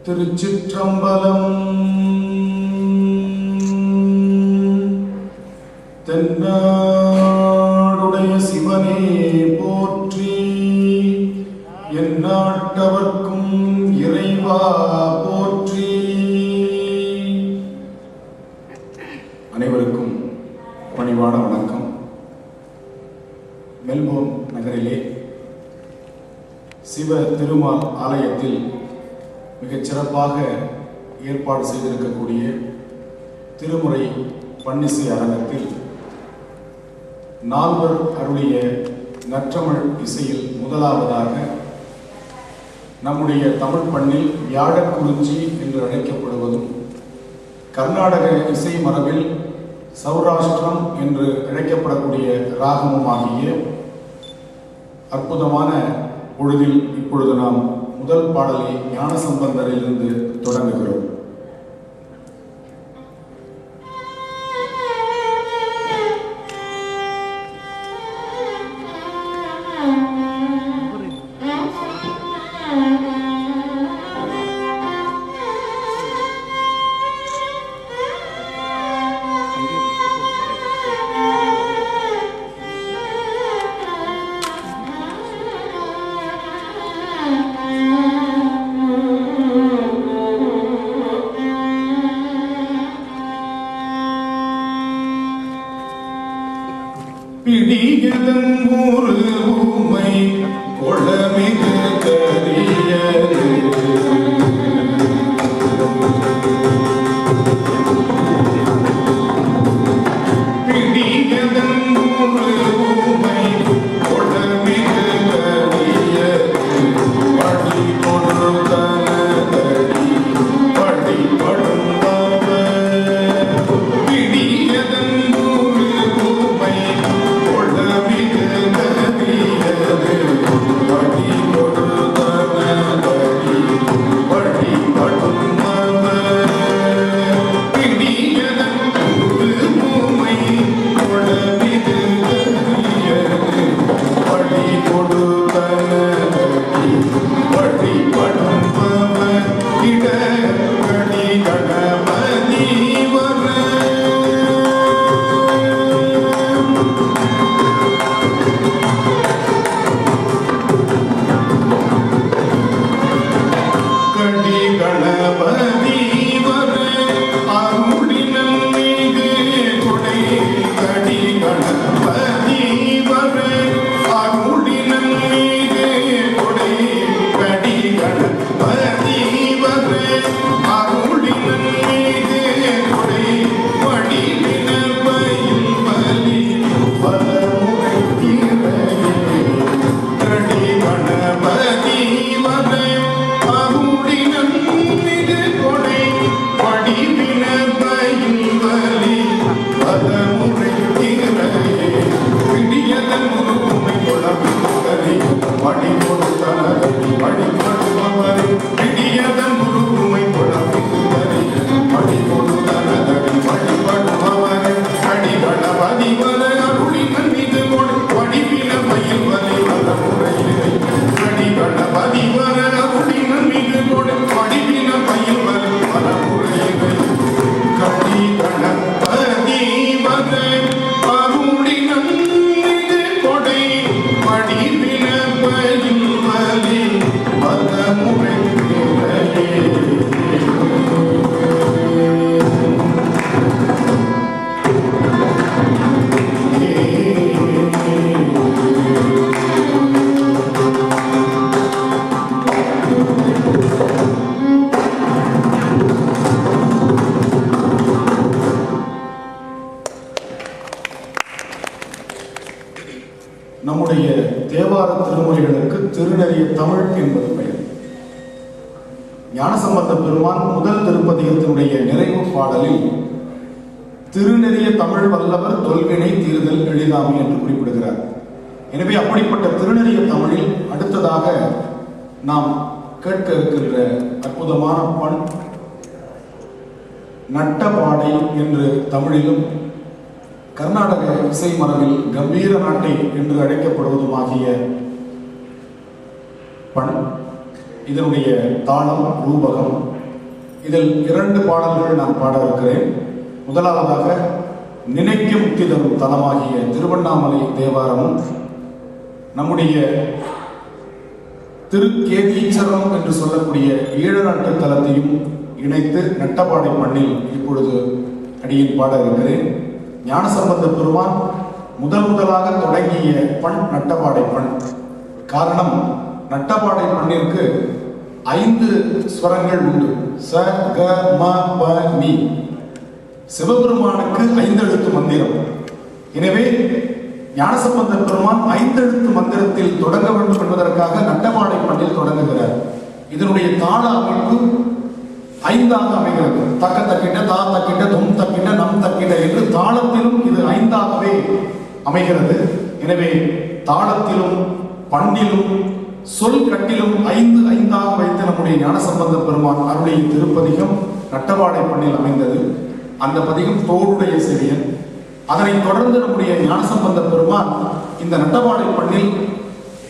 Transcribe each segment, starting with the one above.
திருச்சிற்றம்பலம். தென்னாடுடைய சிவனே போற்றி, எந்நாட்டவர்க்கும் இறைவா போற்றி. அனைவருக்கும் பணிவான வணக்கம். மெல்போர்ன் நகரிலே சிவ திருமால் ஆலயத்தில் மிகச் சிறப்பாக ஏற்பாடு செய்திருக்கக்கூடிய திருமுறை பன்னிசை அரங்கத்தில் நால்வர் அருளிய நற்றமிழ் இசையில் முதலாவதாக நம்முடைய தமிழ் பண்ணில் வியாழக்குறிஞ்சி என்று அழைக்கப்படுவதும் கர்நாடக இசை மரபில் சௌராஷ்டிரம் என்று அழைக்கப்படக்கூடிய ராகமுமாகிய அற்புதமான பொழுதில் இப்பொழுது நாம் முதல் பாடலை ஞானசம்பந்தரிலிருந்து தொடங்குகிறோம். பிடியதன் ஒரு ஊமை கொளமிகு கரியது, பிடியதன் ஒரு ஊமை கொளமிகு கரியது, படி கொடுத்தனதடி படி படுந்தவர். பிடியதன் ஒரு ஊமை நம்முடைய தேவார திருமொழிகளுக்கு திருநெறிய தமிழ் என்பது பெயர். ஞானசம்பந்த பெருமான் முதல் திருப்பதிகத்தினுடைய நிறைவு பாடலில் திருநெறிய தமிழ் வல்லவர் தொல்வினை தீர்தல் எளிதாமை என்று குறிப்பிடுகிறார். எனவே அப்படிப்பட்ட திருநெறிய தமிழில் அடுத்ததாக நாம் கேட்க இருக்கின்ற அற்புதமான பண் நட்டபாடை என்று தமிழிலும் கர்நாடக இசை மரபில் கம்பீர நாட்டை என்று அழைக்கப்படுவதுமாகிய பண் இதனுடைய தாளம் ரூபகம். இதில் 2 பாடல்கள் நான் பாட இருக்கிறேன். முதலாவதாக நினைக்க முக்தி தரும் தலமாகிய திருவண்ணாமலை தேவாரமும் நம்முடைய திருக்கேதீச்சரம் என்று சொல்லக்கூடிய ஈழநாட்டு தலத்தையும் இணைத்து நட்டபாடை பண்ணில் இப்பொழுது அடியில் பாட இருக்கிறேன். ஞானசம்பந்த பெருமான் முதலாக தொடங்கிய பண் நட்டபாடை பண். காரணம், நட்டபாடை பண்ணிற்கு 5 ஸ்வரங்கள் உண்டு. ச க ம ப நீ. சிவபெருமானுக்கு 5 எழுத்து மந்திரம். எனவே ஞானசம்பந்த பெருமான் 5 எழுத்து மந்திரத்தில் தொடங்க வேண்டும் என்பதற்காக நட்டபாடை பண்ணில் தொடங்குகிறார். இதனுடைய தாள அமைப்பு 5ஆக அமைகிறது. தக்க தக்கிட்ட, தா தக்கிட்ட, தொம் தக்கிட்ட, நம் தக்கிட்ட என்று தாளத்திலும் இது 5ஆகவே அமைகிறது. எனவே தாளத்திலும் பண்ணிலும் சொல் கட்டிலும் 5 வைத்து நம்முடைய ஞானசம்பந்த பெருமான் அருளிய திருப்பதிகம் நட்டபாடை பண்ணில் அமைந்தது. அந்த பதிகம் தோடுடைய செவியன். அதனைத் தொடர்ந்து நம்முடைய ஞானசம்பந்த பெருமான் இந்த நட்டபாடை பண்ணில்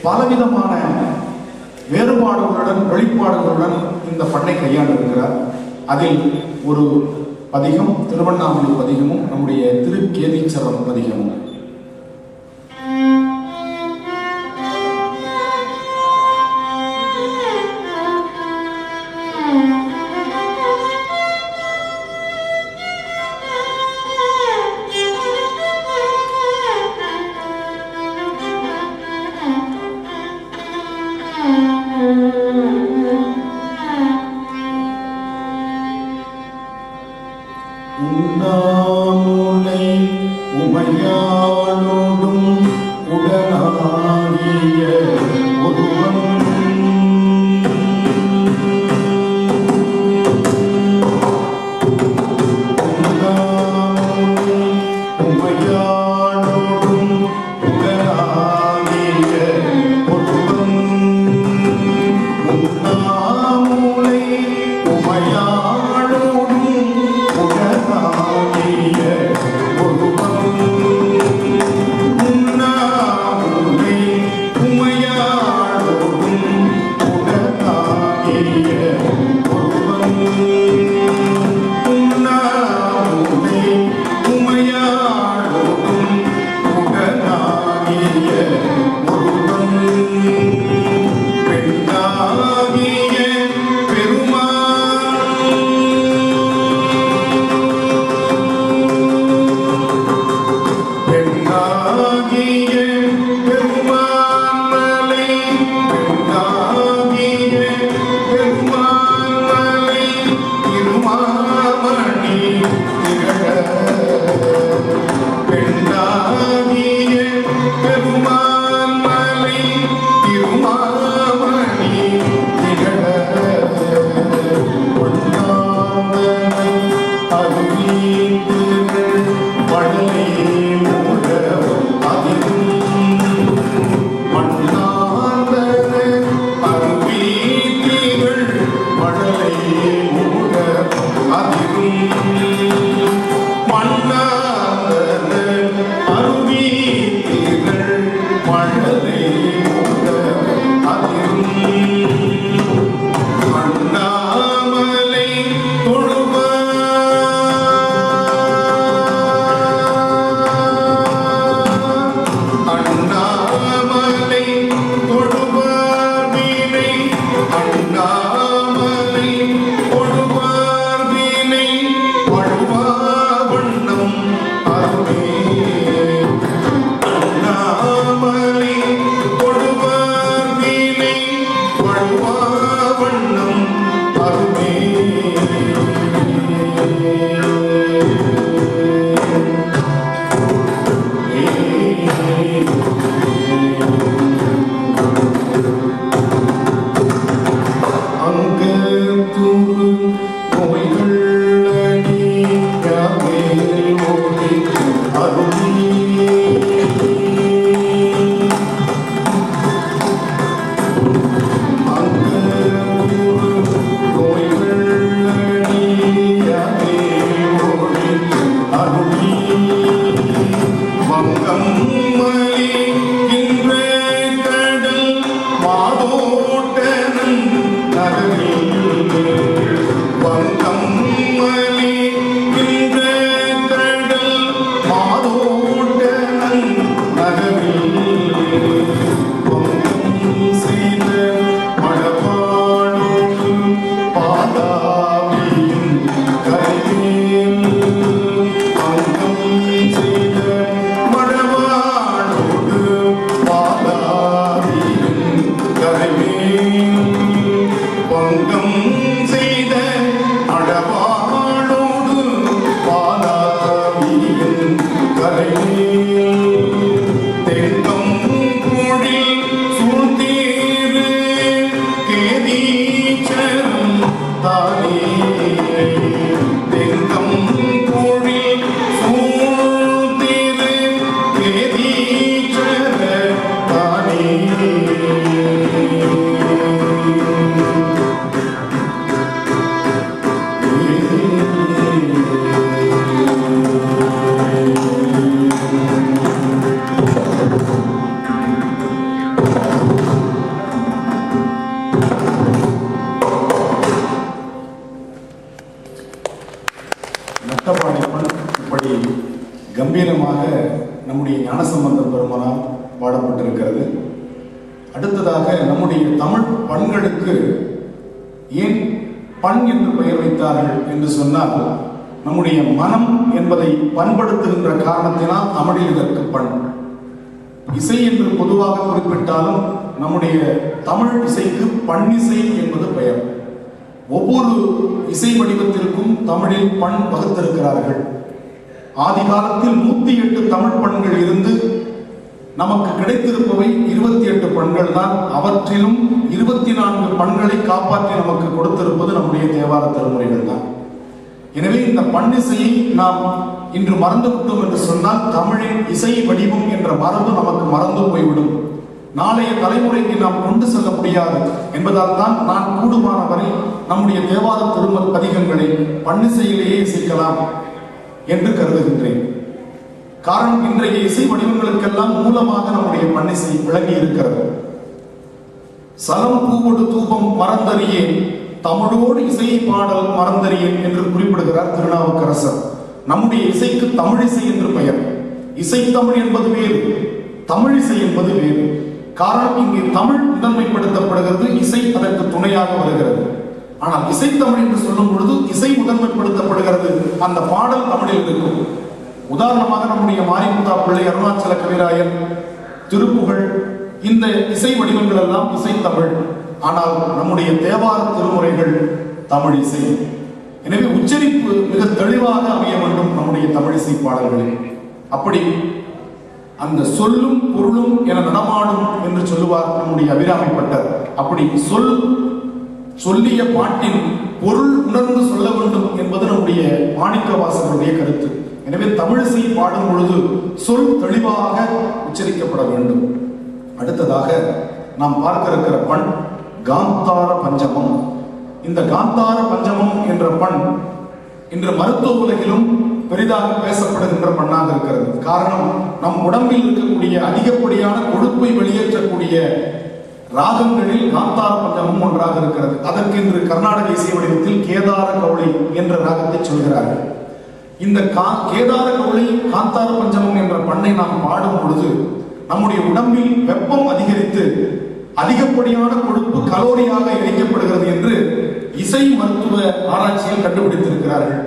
பலவிதமான வேறுபாடுகளுடன் வெளிப்பாடுகளுடன் இந்த பண்ணை கையாண்டிருக்கிறார். அதில் ஒரு பதிகம் திருவண்ணாமலை பதிகமும் நம்முடைய திருக்கேதீச்சரம் பதிகமும். உண்ணாமுலை உமையா கம்பீரமாக நம்முடைய ஞானசம்பந்தர் பெருமானால் பாடப்பட்டிருக்கிறது. அடுத்ததாக நம்முடைய தமிழ் பண்களுக்கு ஏன் பண் என்று பெயர் வைத்தார்கள் என்று சொன்னால், நம்முடைய மனம் என்பதை பண்படுத்துகின்ற காரணத்தினால் தமிழில் இதற்கு பண். இசை என்று பொதுவாக குறிப்பிட்டாலும் நம்முடைய தமிழ் இசைக்கு பண்ணிசை என்பது பெயர். ஒவ்வொரு இசை வடிவத்திற்கும் தமிழில் பண் வகுத்திருக்கிறார்கள். ஆதி காலத்தில் 108 தமிழ் பண்கள் இருந்து நமக்கு கிடைத்திருப்பவை 28 பண்கள் தான். அவற்றிலும் 24 பண்களை காப்பாற்றி நமக்கு கொடுத்திருப்பது நம்முடைய தேவார திருமுறைகள் தான். எனவே இந்த பண்ணிசையை நாம் இன்று மறந்துவிட்டோம் என்று சொன்னால் தமிழின் இசை வடிவம் என்ற மரபு நமக்கு மறந்து போய்விடும். நாளைய தலைமுறைக்கு நாம் கொண்டு செல்ல முடியாது என்பதால் தான் நான் கூடுமான வரை நம்முடைய தேவார பதிகங்களை பண்ணிசையிலேயே இசைக்கலாம் என்று கருதுகின்றேன். காரணம், இன்றைய இசை வடிவங்களுக்கெல்லாம் மூலமாக நம்முடைய பண்ணிசை விளங்கி இருக்கிறது. சலம் பூவோடு தூபம் மறந்தறியேன், தமிழோடு இசையை பாடல் மறந்தறியேன் என்று குறிப்பிடுகிறார் திருநாவுக்கரசர். நம்முடைய இசைக்கு தமிழிசை என்று பெயர். இசைத்தமிழ் என்பது வேறு, தமிழிசை என்பது வேறு. காரணம், இங்கே தமிழ் முதன்மைப்படுத்தப்படுகிறது, இசை அதற்கு துணையாக வருகிறது. ஆனால் இசைத்தமிழ் என்று சொல்லும் பொழுது இசை முதன்மைப்படுத்தப்படுகிறது, அந்த பாடல் தமிழில் இருக்கும். உதாரணமாக நம்முடைய மாரிமுத்தா பிள்ளை, அருணாச்சல கவிராயன், திருப்புகழ், இந்த இசை வடிவங்கள் எல்லாம் இசைத்தமிழ். ஆனால் நம்முடைய தேவார திருமுறைகள் தமிழ் இசை. எனவே உச்சரிப்பு மிக தெளிவாக அமைய வேண்டும் நம்முடைய தமிழிசை பாடல்களில். அப்படி அந்த சொல்லும் பொருளும் என நடமாடும் என்று சொல்லுவார் நம்முடைய அபிராமிப்பட்டர். அப்படி சொல்லிய பாட்டின் பொருள் உணர்ந்து சொல்ல வேண்டும் என்பது நம்முடைய மாணிக்கவாசகருடைய கருத்து. எனவே தமிழிசை பாடும் பொழுது சொல் தெளிவாக உச்சரிக்கப்பட வேண்டும். அடுத்ததாக நாம் பார்க்க இருக்கிற பண் காந்தார பஞ்சமம். இந்த காந்தார பஞ்சமம் என்ற பண் இன்று மருத்துவ உலகிலும் பெரிதாக பேசப்படுகின்ற பண்ணாக இருக்கிறது. காரணம், நம் உடம்பில் இருக்கக்கூடிய அதிகப்படியான கொழுப்பை வெளியேற்றக்கூடிய ராகங்களில் காந்தார பஞ்சமம் ஒன்றாக இருக்கிறது. அதற்கு இன்று கர்நாடக இசை வடிவத்தில் கேதார கவுளை என்ற ராகத்தை சொல்கிறார்கள். இந்த கேதார கவுளை காந்தார பஞ்சமம் என்ற பண்ணை நாம் பாடும் பொழுது நம்முடைய உடம்பில் வெப்பம் அதிகரித்து அதிகப்படியான கொழுப்பு கலோரியாக எரிக்கப்படுகிறது என்று இசை மருத்துவ ஆராய்ச்சியில் கண்டுபிடித்திருக்கிறார்கள்.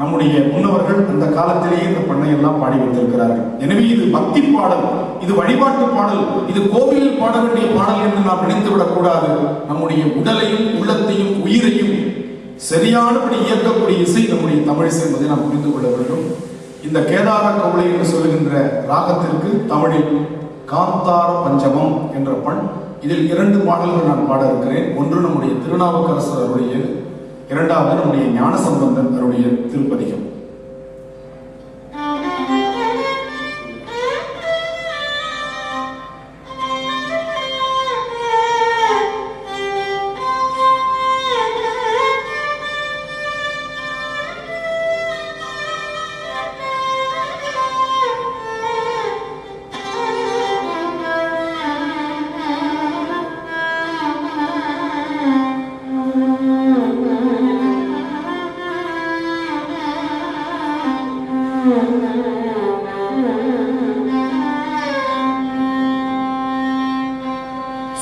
நம்முடைய முன்னவர்கள் அந்த காலத்திலேயே இந்த பண்ணை எல்லாம் பாடி வைத்திருக்கிறார்கள். எனவே இது பக்தி பாடல், இது வழிபாட்டு பாடல், இது கோவிலில் பாட வேண்டிய பாடல் என்று நாம் நினைத்துவிடக் கூடாது. நம்முடைய உடலையும் உள்ளத்தையும் உயிரையும் சரியானபடி இயக்கக்கூடிய இசை நம்முடைய தமிழிசை என்பதை நாம் புரிந்து கொள்ள வேண்டும். இந்த கேதார கவுளை என்று சொல்லுகின்ற ராகத்திற்கு தமிழில் காந்தார பஞ்சமம் என்ற பண். இதில் 2 பாடல்கள் நான் பாட இருக்கிறேன். ஒன்று நம்முடைய திருநாவுக்கரசர் அருடைய, இரண்டாவது நம்முடைய ஞானசம்பந்தன் அருடைய திருப்பதிகம்.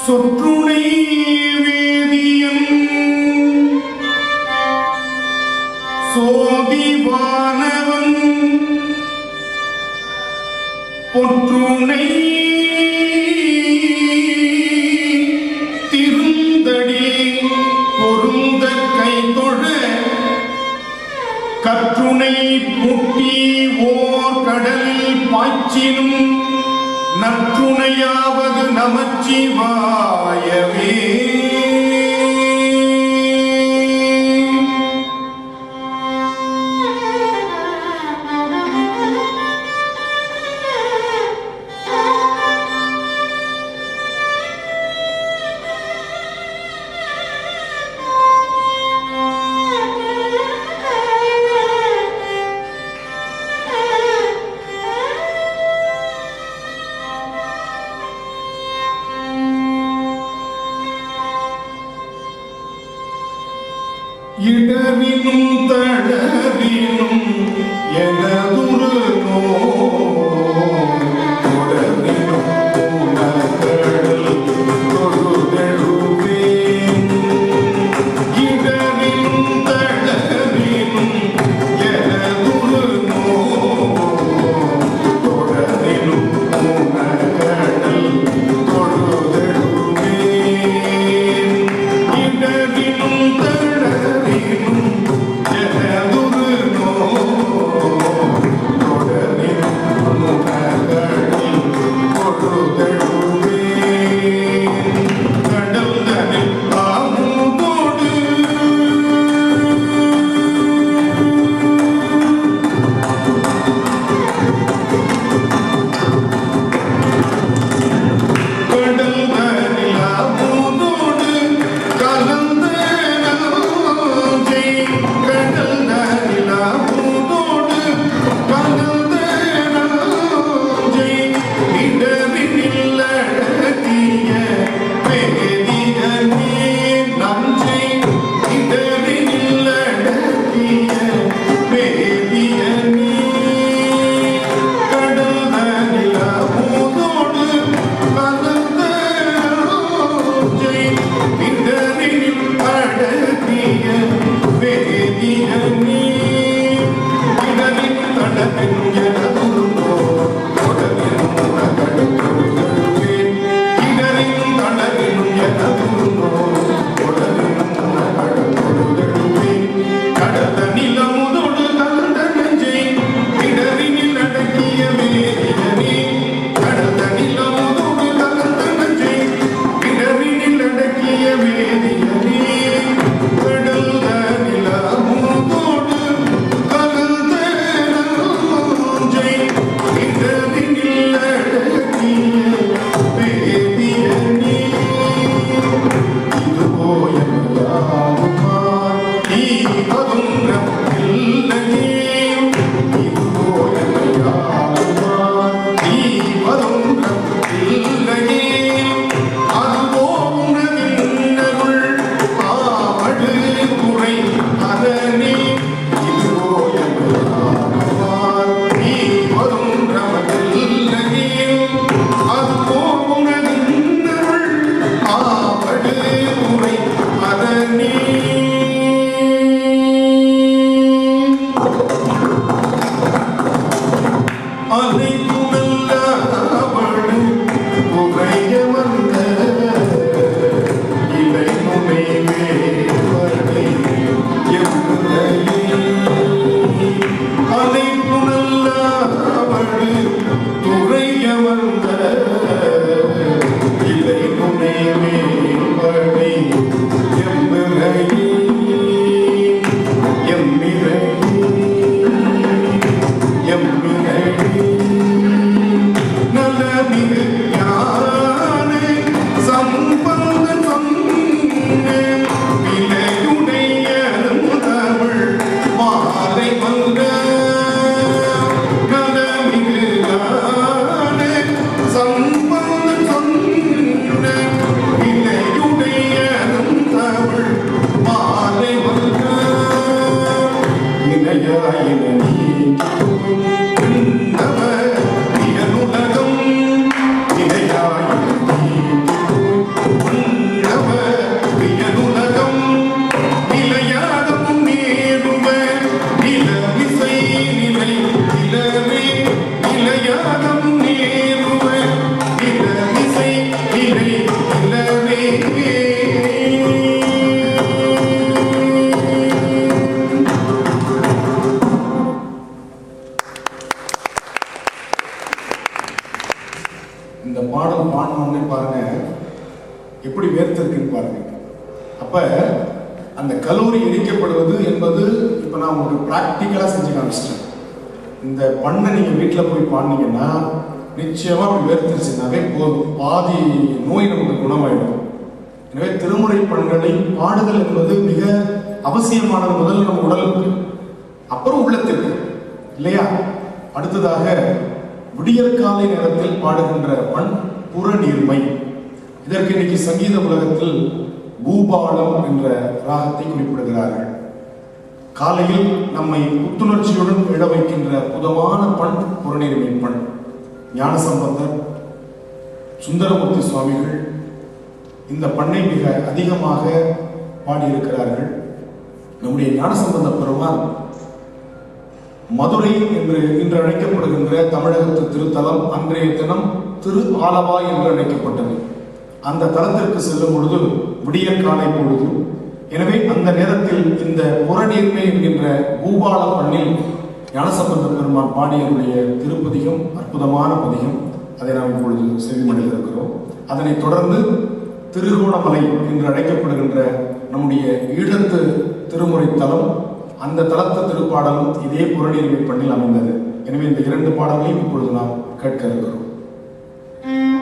சொற்றுணை வேதியன் சோதிவானவன் பொற்றுணை திருந்தடி பொருந்த கைதொழ கற்றுணை முட்டி ஓர் கடலில் பாய்ச்சினும் நற்றுணையாவது நமச்சிவாயவே. இடரினும் தளரினும் எனதுரு தொடரினும் உணர்கடல் தொழுதெழுவேன். இடரினும் தளரினும் எனதுரு தொடரினும் உணர்கடல் தொழுதெழுவேன். இடரினும் தளரினும் எனதுரு நிச்சயமா வேர்த்திருச்சுனாவே போதும், பாதி நோய் நமக்கு குணமாயிடும். எனவே திருமுறை பண்களை பாடுதல் என்பது மிக அவசியமானது. முதல் நம்ம உடலுக்கு, அப்புறம் உள்ளத்திற்கு, இல்லையா? அடுத்ததாக விடியற்காலை நேரத்தில் பாடுகின்ற பண் புறநீர்மை. இதற்கு இன்னைக்கு சங்கீத உலகத்தில் பூபாலம் என்ற ராகத்தை குறிப்பிடுகிறார்கள். காலையில் நம்மை புத்துணர்ச்சியுடன் எழ வைக்கின்ற அற்புதமான பண் புறநீர்மை பண். ஞானசம்பந்தர், சுந்தரமூர்த்தி சுவாமிகள் இந்த பண்ணை மிக அதிகமாக பாடியிருக்கிறார்கள். நம்முடைய ஞானசம்பந்த பெருமான் மதுரை என்று இன்று அழைக்கப்படுகின்ற தமிழகத்து திருத்தலம் அன்றைய தினம் திரு ஆலவாய் என்று அழைக்கப்பட்டது. அந்த தலத்திற்கு செல்லும் பொழுது விடியற்காலை பொழுது. எனவே அந்த நேரத்தில் இந்த புறநீர்மை என்கின்ற பூபால பண்ணில் ஞானசம்பந்த பெருமான் பாடியருடைய திருப்பதிகம் அற்புதமான பதிகம். அதை நாம் இப்பொழுது செவிமடுக்க இருக்கிறோம். அதனைத் தொடர்ந்து திருகோணமலை என்று அழைக்கப்படுகின்ற நம்முடைய ஈழத்து திருமுறை தலம், அந்த தலத்து திருப்பாடலும் இதே புறநீர்மை பண்ணில் அமைந்தது. எனவே இந்த 2 பாடல்களையும் இப்பொழுது நாம் கேட்க இருக்கிறோம். Mm-hmm.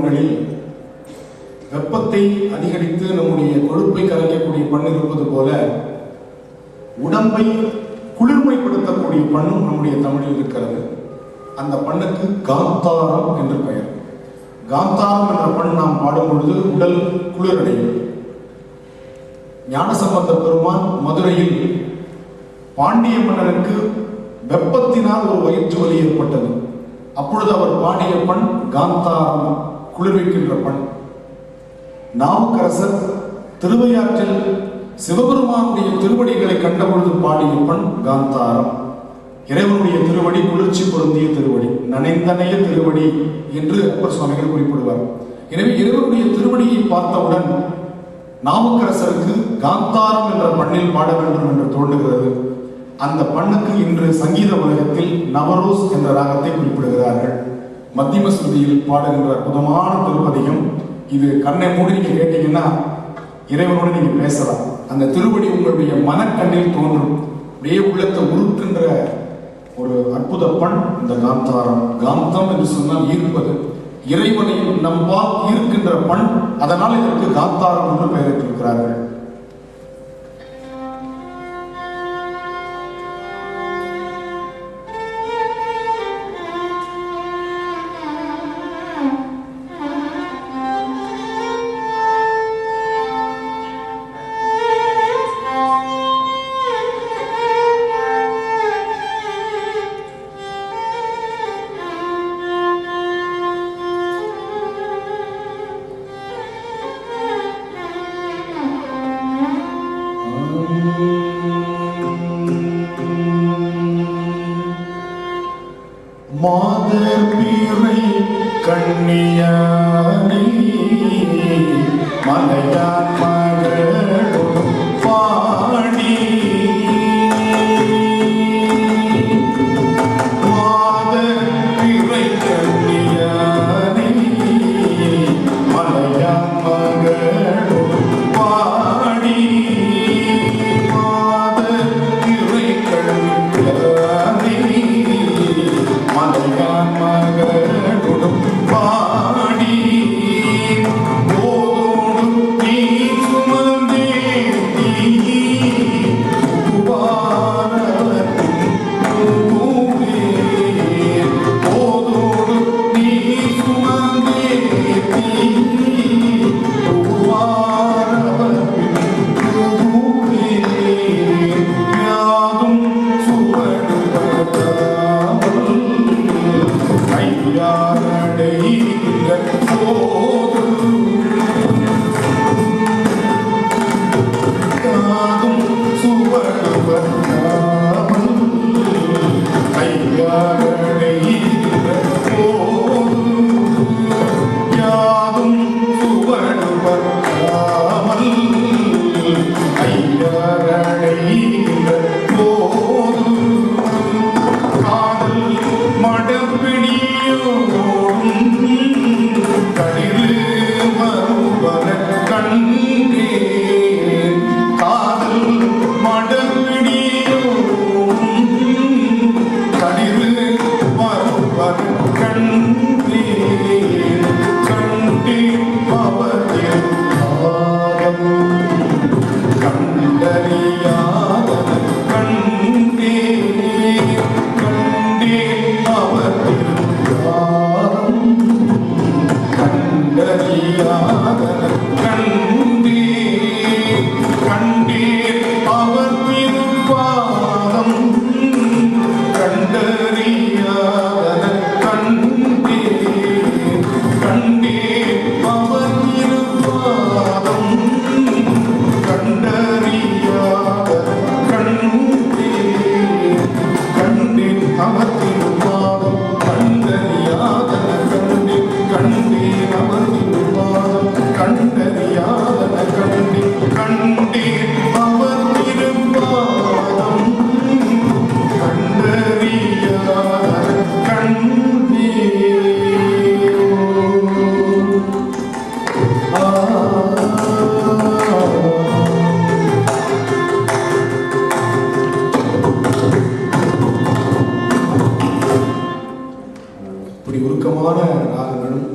பண்களில் வெப்பத்தை அதிகரித்து நம்முடைய கொழுப்பை கரைக்கக்கூடிய பண் இருப்பது போல உடம்பை குளிர்மைப்படுத்தக்கூடிய பண்ணும் நம்முடைய தமிழில் இருக்கிறது. அந்த பண்ணுக்கு காந்தாரம் என்று பெயர். காந்தாரம் என்ற பண் நாம் பாடும் பொழுது உடல் குளிரடையும். ஞானசம்பந்த பெருமான் மதுரையில் பாண்டிய மன்னனுக்கு வெப்பத்தினால் ஒரு வயிற்று வலி ஏற்பட்டது. அப்பொழுது அவர் பாடிய பண் காந்தாரம், குளிர்விக்கின்ற பண். நாவுக்கரசர் திருவையாற்றில் சிவபெருமானுடைய திருவடிகளை கண்டபொழுது பாடிய பண் காந்தாரம். இறைவனுடைய திருவடி குளிர்ச்சி பொருந்திய திருவடி, நனைந்தனைய திருவடி என்று அப்பர் சுவாமிகள் குறிப்பிடுவார். எனவே இறைவனுடைய திருவடியை பார்த்தவுடன் நாவுக்கரசருக்கு காந்தாரம் என்ற பண்ணில் பாட வேண்டும் என்று தோன்றுகிறது. அந்த பண்ணுக்கு இன்று சங்கீத உலகத்தில் நவரோஸ் என்ற ராகத்தை குறிப்பிடுகிறார்கள். மத்தியம ஸ்ருதியில் பாடுகின்ற அற்புதமான திருப்பதிகம் இது. கண்ணை மூடி நீங்க கேட்டீங்கன்னா இறைவனோடு நீங்க பேசலாம். அந்த திருவடி உங்களுடைய மனக்கண்ணில் தோன்றும். அப்படியே உள்ளத்தை உருக்கின்ற ஒரு அற்புத பண் இந்த காந்தாரம். காந்தம் என்று சொன்னால் ஈர்ப்பது, இறைவனை நம்பால் ஈர்க்கின்ற பண். அதனால் இதற்கு காந்தாரம் என்று பெயரிட்டிருக்கிறார்கள். மாதர் பீரை கண்ணியானே மலையான் மகளும் பாடி, மாதர் பீரை கண்ணியானே மலையான் மகளும் பாடி, மாதர் பீரை கண்ணியானே மலையான் மகளும் பாடி, போதோடு நீ சுமந்தேத்தி உபாரத்தின் பூவே, போதோடு நீ சுமந்தேத்தி உபாரத்தின் பூவே, யாதும் சுவடுபடாமல் கையாரடைந்த போது, யாதும் சுவடுபடாமல் கையாரடைந்த போது, யாதும் சுவடுபடாமல் கையாரடைந்த போது, காதல் மடப்பிடியோடும் கடிது மறுவர கண்டேன், காதல் மடப்பிடியோடும் கடிது மறுவர கண்டேன், கண்டேன் அவர்கள் கண்டறியாத கண்டேன், கண்டேன் அவர்கள் கண்டறியாத கண்டேன், கண்டேன் அவர் திருப்பாதம் கண்டறியாத கண்டேன், கண்டேன் அவர் திருப்பாதம் கண்டறியாத கண்டேன், கண்டேன் அவர் திருப்பாதம் கண்டறியாத கண்டேன், கண்டேன் அவர் திருப்பாதம் கண்டறியாத கண்டேன், கண்டேன் அவர் திருப்பாதம் கண்டறியாத கண்டேன். இப்படி உருக்கமான ராகங்களும்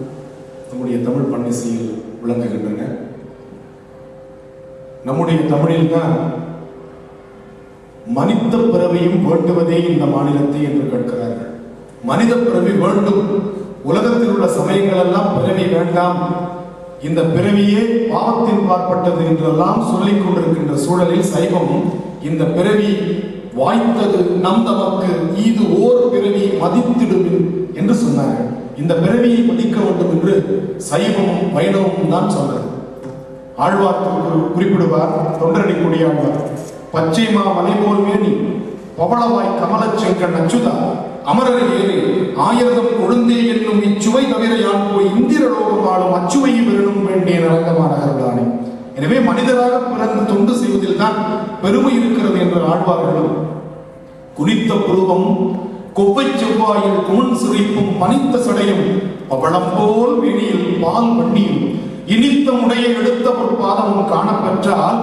நம்முடைய தமிழ் பண்ணிசையில் விளங்குகின்றன. நம்முடைய தமிழில்தான் மனித பிறவியும் வேண்டுவதே இந்த மாநிலத்தை என்று கேட்கிறார்கள். மனித பிறவி வேண்டும், உலகத்தில் உள்ள சமயங்கள் எல்லாம் பிறவி வேண்டாம், இந்த பிறவியே பாவத்தின் பாற்பட்டது என்றெல்லாம் சொல்லிக் கொண்டிருக்கின்ற சூழலில் சைவம் இந்த பிறவி வாய்த்தது நம் தமக்கு இது ஓர் பிறவி மதித்திடுமின் என்று சொன்னார்கள். இந்த பிறவியை மதிக்க வேண்டும் என்று சைவமும் வைணவமும் தான் சொன்னது. ஆழ்வார் குறிப்பிடுவார், தொண்டரடிக்கூடிய ஆழ்வார், பச்சைமா மலைபோல் மேனி பவளவாய் கமலச் செங்கண் அச்சுதா அமரர் ஏறி ஆயிரதம் கொழுந்தே என்னும் இச்சுவை தவிர யான் போய் இந்திரலோகம் ஆளும் அச்சுவையை பெறணும் வேண்டிய நரங்கமானவர்களானே. எனவே மனிதராக பிறந்து தொண்டு செய்வதில் தான் பெருமை இருக்கிறது என்று ஆழ்வார்களும், குனித்த புருவம் கொவ்வை செவ்வாயில் குமன் சிரிப்பும் பனித்த சடையும் பவளம் போல் மேனியில் பால் வண்டியும் இனித்த முடைய எடுத்த ஒரு பாதமும் காணப்பெற்றால்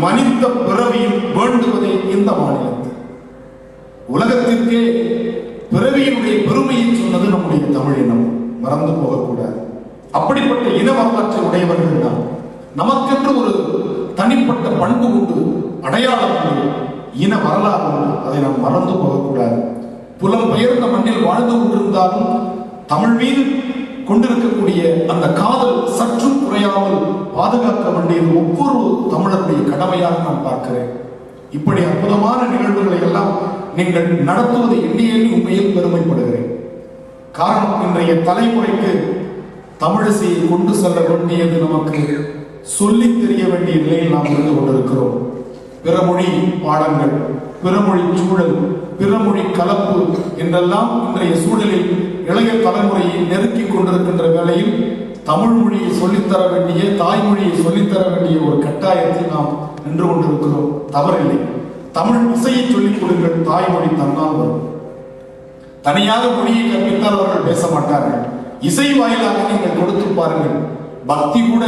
மனித பிறவியும் வேண்டுவதே இந்த மாநிலத்தில். உலகத்திற்கே பிறவியினுடைய பெருமையை சொன்னது நம்முடைய தமிழ் இனம், மறந்து போகக்கூடாது. அப்படிப்பட்ட இன வரலாற்றை உடையவர்கள் தான். நமக்கென்று ஒரு தனிப்பட்ட பண்பு உண்டு, அடையாளம் உண்டு, இன வரலாறு உண்டு, அதை நாம் மறந்து போகக்கூடாது. புலம் பெயர்ந்த மண்ணில் வாழ்ந்து கொண்டிருந்தாலும் தமிழ் மீது கொண்டிருக்கக்கூடிய அந்த காதல் சற்றும் குறையாமல் பாதுகாக்க வேண்டியது ஒவ்வொரு தமிழருடைய கடமையாக நான் பார்க்கிறேன். இப்படி அற்புதமான நிகழ்வுகளை எல்லாம் நீங்கள் நடத்துவதை எண்ணி எண்ணி உண்மையில் பெருமைப்படுகிறேன். காரணம், இன்றைய தலைமுறைக்கு தமிழிசையை கொண்டு செல்ல வேண்டியது நமக்கு சொல்லித் தெரிய வேண்டிய நிலையில் நாம் இருந்து கொண்டிருக்கிறோம். பிறமொழி பாடங்கள், பிறமொழி சூழல், பிறமொழி கலப்பு என்றெல்லாம் இன்றைய சூழலில் இளைய தலைமுறையை நெருக்கி கொண்டிருக்கின்ற வேளையில் தமிழ் மொழியை சொல்லித்தர வேண்டிய, தாய்மொழியை சொல்லித்தர வேண்டிய ஒரு கட்டாயத்தில் நாம் நின்று கொண்டிருக்கிறோம். தவறில்லை, தமிழ் இசையை சொல்லிக் கொடுங்கள், தாய்மொழி தன்னால் வரும். தனியாக மொழியை கற்பித்தால் அவர்கள் பேச மாட்டார்கள். இசை வாயிலாக நீங்கள் கொடுத்து பாருங்கள். பக்தி கூட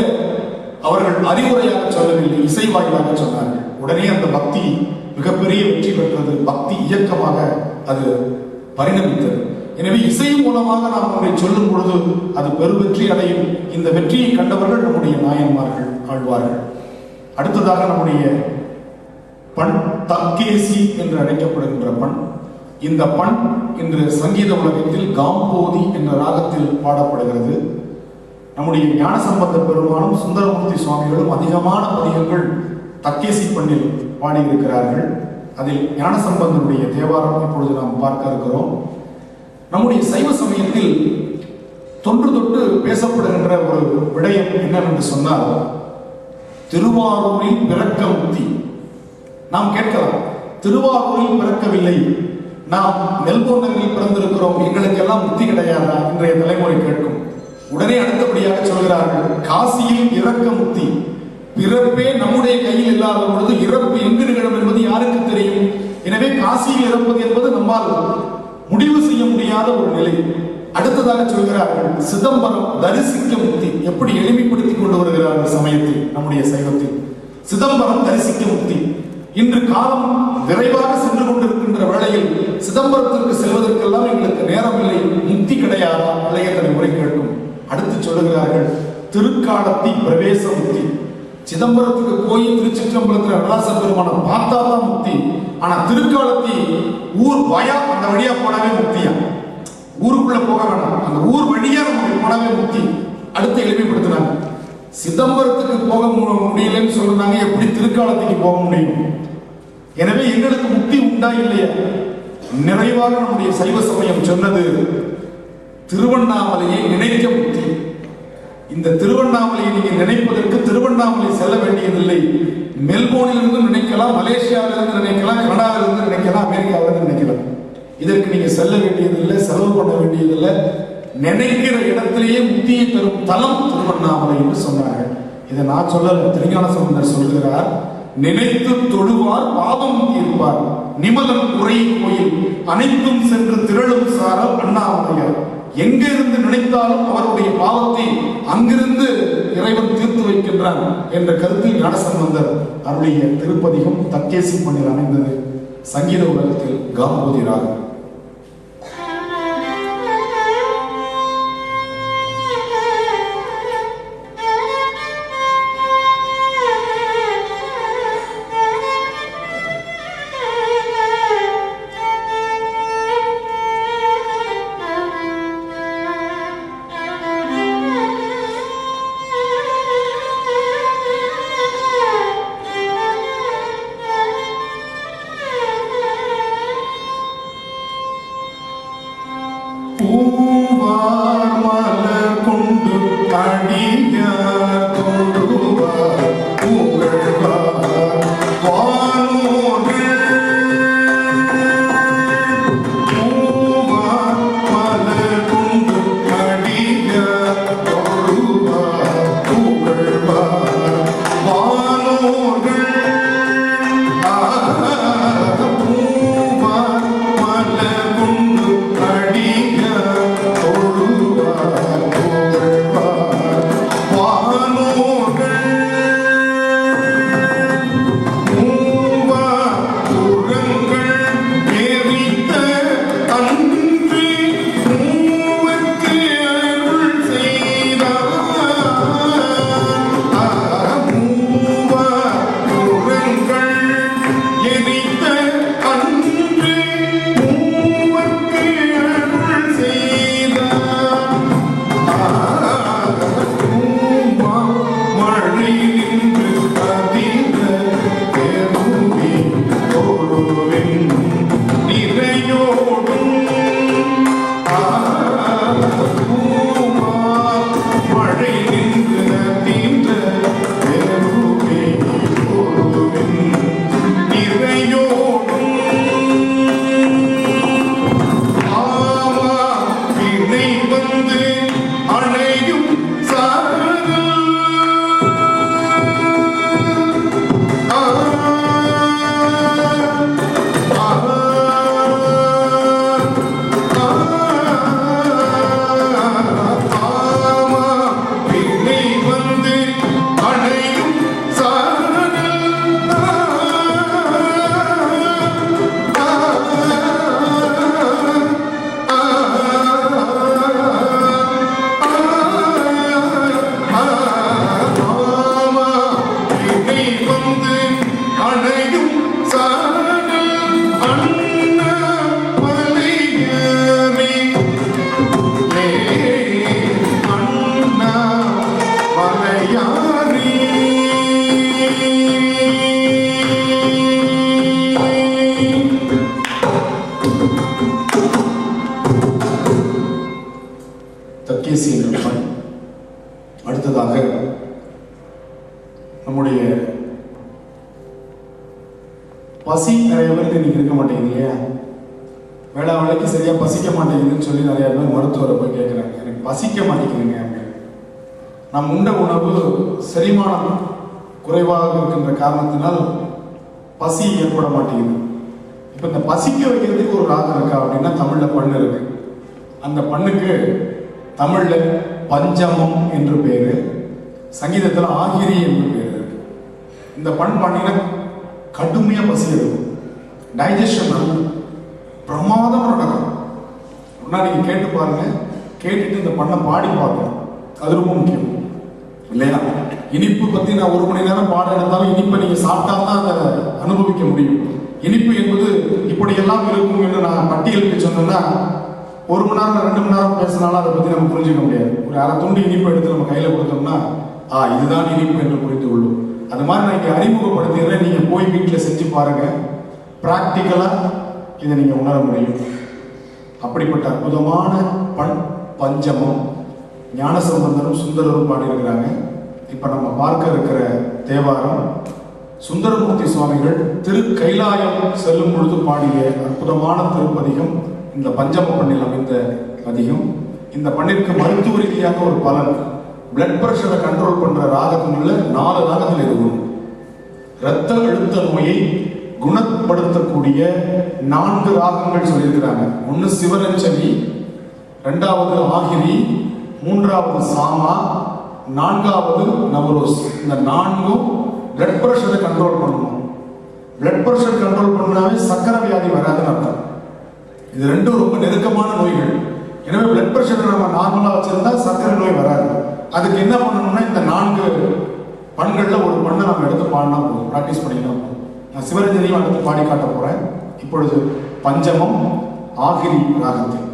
அவர்கள் அறிவுரையாக சொல்லவில்லை, இசை வாயிலாக சொன்னார்கள். உடனே அந்த பக்தி மிகப்பெரிய வெற்றி பெற்றது, பக்தி இயக்கமாக அது பரிணமித்தது. எனவே இசை மூலமாக நாம் ஒன்றை சொல்லும் பொழுது அது பெருவெற்றி அடையும். இந்த வெற்றியை கண்டவர்கள் நம்முடைய நாயன்மார்கள், ஆழ்வார்கள். அடுத்ததாக நம்முடைய பண் தக்கேசி என்று அழைக்கப்படுகின்ற பண். இந்த பண் இன்று சங்கீத உலகத்தில் காம்போதி என்ற ராகத்தில் பாடப்படுகிறது. நம்முடைய ஞானசம்பந்த பெருமானும் சுந்தரமூர்த்தி சுவாமிகளும் அதிகமான பதிகங்கள் தக்கேசி பண்ணில் பாடியிருக்கிறார்கள். அதில் ஞானசம்பந்தனுடைய தேவாரம் இப்பொழுது நாம் பார்க்க இருக்கிறோம். நம்முடைய சைவ சமயத்தில் தொன்று தொட்டு பேசப்படுகின்ற ஒரு விடயம் என்னவென்று சொன்னால், திருவாரூரில் பிறக்க முக்தி. நாம் கேட்கலாம், திருவாரூரில் பிறக்கவில்லை, நாம் மெல்போர்ன் நகரில் பிறந்திருக்கிறோம், எங்களுக்கெல்லாம் முக்தி கிடையாதா? இன்றைய தலைமுறை கேட்கும். உடனே அடுத்தபடியாக சொல்கிறார்கள், காசியில் இறக்க முக்தி. பிறப்பே நம்முடைய கையில் இல்லாத பொழுது இறப்பு எங்கு நிகழும் என்பது யாருக்கு தெரியும்? எனவே காசியில் இறப்பது என்பது நம்மால் முடிவு செய்ய முடியாத ஒரு நிலை. அடுத்ததாக சொல்கிறார்கள், சிதம்பரம் தரிசிக்க முக்தி. எப்படி எளிமைப்படுத்திக் கொண்டு வருகிறார்கள் சமயத்தில், நம்முடைய சைவத்தில். சிதம்பரம் தரிசிக்க முக்தி. இன்று காலம் விரைவாக சென்று கொண்டிருக்கின்ற வேளையில் சிதம்பரத்திற்கு செல்வதற்கெல்லாம் எங்களுக்கு நேரம் இல்லை, முக்தி கிடையாதா? இளைய தலைமுறை கேட்கும். அடுத்து சொல்லுகிறார்கள், திருக்காலத்தி பிரவேச முக்தி. சிதம்பரத்துக்கு போய் திருச்சிற்றம்பலத்தில் நடராச பெருமான பார்த்தா தான் முக்தி. ஆனா திருக்காலத்தி ஊர் வயா, அந்த வழியா போனவே முக்தியா? ஊருக்குள்ள போக வேண்டாம், அந்த ஊர் வழியா நமக்கு போனவே முக்தி. அடுத்து எளிமைப்படுத்தினாங்க, சிதம்பரத்துக்கு போக முடியலன்னு சொல்றாங்க, எப்படி திருக்காலத்துக்கு போக முடியும்? எனவே எங்களுக்கு முக்தி உண்டா இல்லையா? நிறைவாக நம்முடைய சைவ சமயம் சொன்னது, திருவண்ணாமலையை நினைக்க முக்தி. இந்த திருவண்ணாமலையை நீங்க நினைப்பதற்கு திருவண்ணாமலை செல்ல வேண்டியதில்லை. மெல்போர்னிலிருந்து நினைக்கலாம், மலேசியாவிலிருந்து நினைக்கலாம், கனடாவிலிருந்து நினைக்கலாம், அமெரிக்காவிலிருந்து நினைக்கலாம். இதற்கு நீங்க செல்ல வேண்டியதில்லை, செலவு பண்ண வேண்டியதில்லை. நினைக்கிற இடத்திலேயே முக்தியை தரும் தலம் திருவண்ணாமலை என்று சொன்னார்கள். இதை நான் சொல்லல, திருஞான சம்பந்தர் சொல்கிறார், நினைத்து தொழுவார் பாவம் தீர்ப்பார், நிமலன் உரை கோயில் அனைத்தும் சென்று திரளும் சாரல் அண்ணாமலையார். எங்கிருந்து நினைத்தாலும் அவருடைய பாவத்தை அங்கிருந்து இறைவன் தீர்த்து வைக்கின்றான் என்ற கருத்தில் ஞானசம்பந்தர் அவருடைய திருப்பதிகம் தக்கேசி பண்ணில் அமைந்தது. சங்கீத உலகத்தில் காம்போதி ராகம். அடுத்ததாக நம்முடைய பசி நிறைய பேருக்கு இன்னைக்கு இருக்க மாட்டேங்குது இல்லையா? வேளா வேலைக்கு சரியா பசிக்க மாட்டேங்குதுன்னு சொல்லி நிறைய பேர் மருத்துவரை போய் கேட்குறாங்க, எனக்கு பசிக்க மாட்டேங்குதுங்க அப்படின்னு. நம் உண்ட உணவு செரிமானம் குறைவாக இருக்கின்ற காரணத்தினால் பசி ஏற்பட மாட்டேங்குது. இப்போ இந்த பசிக்க வைக்கிறதுக்கு ஒரு ராகம் இருக்கா அப்படின்னா தமிழ்ல பண்ணு இருக்கு. அந்த பண்ணுக்கு தமிழ்ல பஞ்சமம் என்று பேரு, சங்கீதத்தில் ஆகிரி என்று பேரு இருக்கு. இந்த பண் பாத்தீங்கன்னா கடுமையா பசி எடுக்கும், டைஜஷன் நல்ல பிரமாதம் நடக்கும். அப்படின்னா நீங்க கேட்டு பாருங்க, கேட்டுட்டு இந்த பண்ணை பாடி பார்க்கணும், அது ரொம்ப முக்கியம் இல்லையா? இனிப்பு பத்தி நான் 1 மணி நேரம் பாடம் எடுத்தாலும் இனிப்பை நீங்க சாப்பிட்டா தான் அதை அனுபவிக்க முடியும். இனிப்பு என்பது இப்படியெல்லாம் இருக்கும் என்று நான் பட்டியலுக்கு சொன்னேன்னா 1 மணி நேரம் 2 மணி நேரம் பேசினாலும் அதை பத்தி நம்ம புரிஞ்சுக்க முடியாது. ஒரு அரை துண்டு இனிப்பு எடுத்து நம்ம கையில கொடுத்தோம்னா இதுதான் இனிப்பு என்று புரிந்து கொள்ளும். அது மாதிரி நான் இங்க அறிமுகப்படுத்திடுறேன், நீங்க போய் வீட்டில் செஞ்சு பாருங்க, பிராக்டிக்கலா இதை நீங்க உணர முடியும். அப்படிப்பட்ட அற்புதமான பஞ்சமம் ஞானசம்பந்தரும் சுந்தரரும் பாடியிருக்கிறாங்க. இப்ப நம்ம பார்க்க இருக்கிற தேவாரம் சுந்தரமூர்த்தி சுவாமிகள் திரு கைலாயம் செல்லும் பொழுது பாடிய அற்புதமான திருப்பதிகம் இந்த பஞ்சம பண்ணில் அமைந்த பதிகம். இந்த பண்ணிற்கு மருத்துவ ரீதியாக ஒரு பலன், பிளட் பிரஷரை கண்ட்ரோல் பண்ற ராகத்துல 4 ராகத்தில் இருக்கும். இரத்த அழுத்த நோயை குணப்படுத்தக்கூடிய 4 ராகங்கள் சொல்லியிருக்கிறாங்க. 1 சிவரஞ்சனி, 2வது ஆகிரி, 3வது சாமா, 4வது நவரோஸ். இந்த 4ம் பிளட் பிரஷரை கண்ட்ரோல் பண்ணணும். பிளட் பிரஷர் கண்ட்ரோல் பண்ணாவே சக்கரை வியாதி வராதுன்னு அர்த்தம். இது 2ம் ரொம்ப நெருக்கமான நோய்கள். எனவே பிளட் பிரஷரை நம்ம நார்மலா வச்சிருந்தா சக்கரை நோய் வராது. அதுக்கு என்ன பண்ணணும்னா இந்த 4 பண்கள்ல ஒரு பண்ணை நம்ம எடுத்து பாடினா போதும், பிராக்டிஸ் பண்ணினா போதும். நான் சிவரஞ்சனியும் அடுத்து பாடி காட்ட போறேன். இப்பொழுது பஞ்சமம் ஆகிரி ராகத்தில்.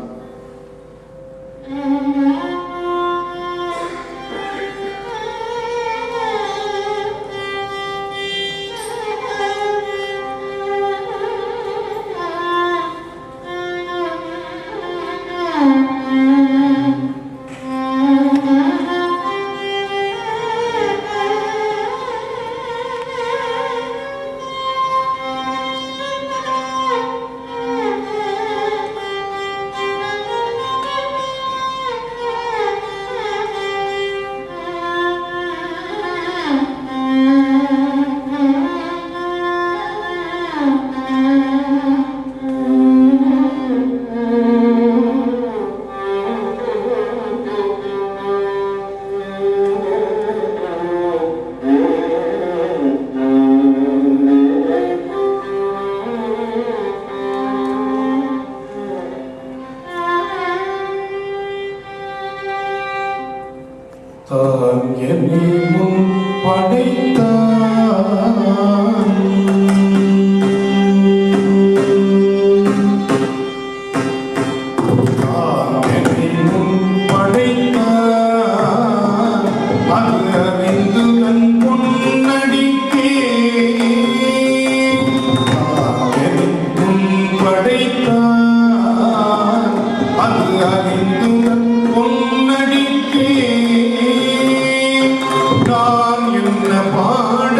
தான் என்னை முன் படைத்தான், தான் என்னை முன் படைத்தான், அது அறிந்து கண் பொன்னடிக்கே. தான் என்னை முன் படைத்தான், அது அறிந்து கண் பொன்னடிக்கே. நான் என்ன பாட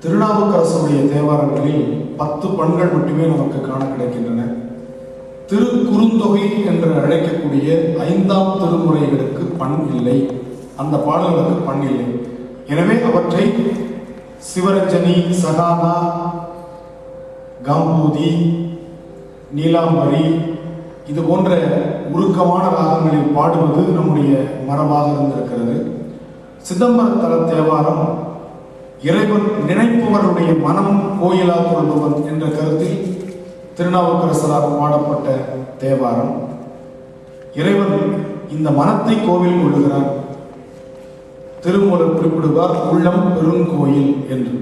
திருநாவுக்கரசருடைய தேவாரங்களில் 10 பண்கள் மட்டுமே நமக்கு காண கிடைக்கின்றன. திருக்குறுந்தொகை என்று அழைக்கக்கூடிய 5ஆம் திருமுறைகளுக்கு பண் இல்லை, அந்த பாடல்களுக்கு பண் இல்லை. எனவே அவற்றை சிவரஞ்சனி, சகானா, காம்பூதி, நீலாம்பரி இது போன்ற உருக்கமான ராகங்களில் பாடுவது நம்முடைய மரபாக இருந்திருக்கிறது. சிதம்பர தல தேவாரம் இறைவன் நினைப்பவருடைய மனம் கோயிலா கொள்பவன் என்ற கருத்தில் திருநாவுக்கரசரால் பாடப்பட்ட தேவாரம். இறைவன் இந்த மனத்தை கோவில் கொள்ளுகிறான். திருமூலர் குறிப்பிடுவார் உள்ளம் பெருங்கோயில் என்று.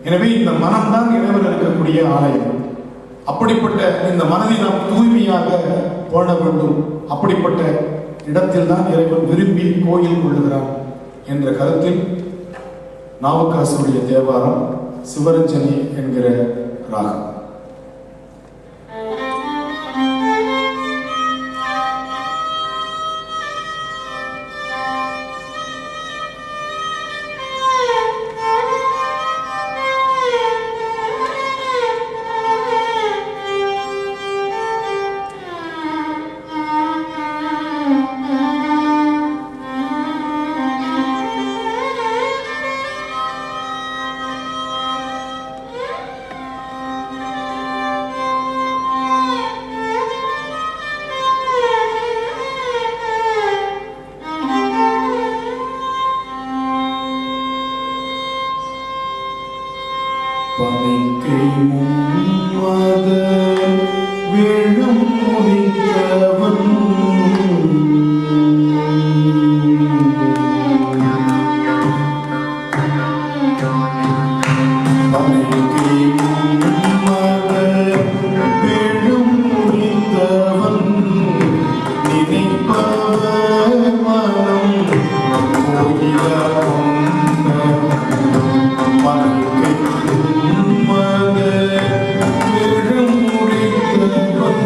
எனவே இந்த மனம்தான் இறைவன் இருக்கக்கூடிய ஆலயம். அப்படிப்பட்ட இந்த மனதை நாம் தூய்மையாக போட வேண்டும். அப்படிப்பட்ட இடத்தில் தான் இறைவன் விரும்பி கோயில் கொள்ளுகிறான் என்ற கருத்தில் நாவுக்கரசருடைய தேவாரம் சிவரஞ்சனி என்கிற ராகம். பனைக்கை முன்மத வேணும் முடித்தவன் பனைக்கை முன்மத வேணும் முடித்தவன் நினைப்பவர் மனம் கோயிலா மத விழும் முடித்தவன்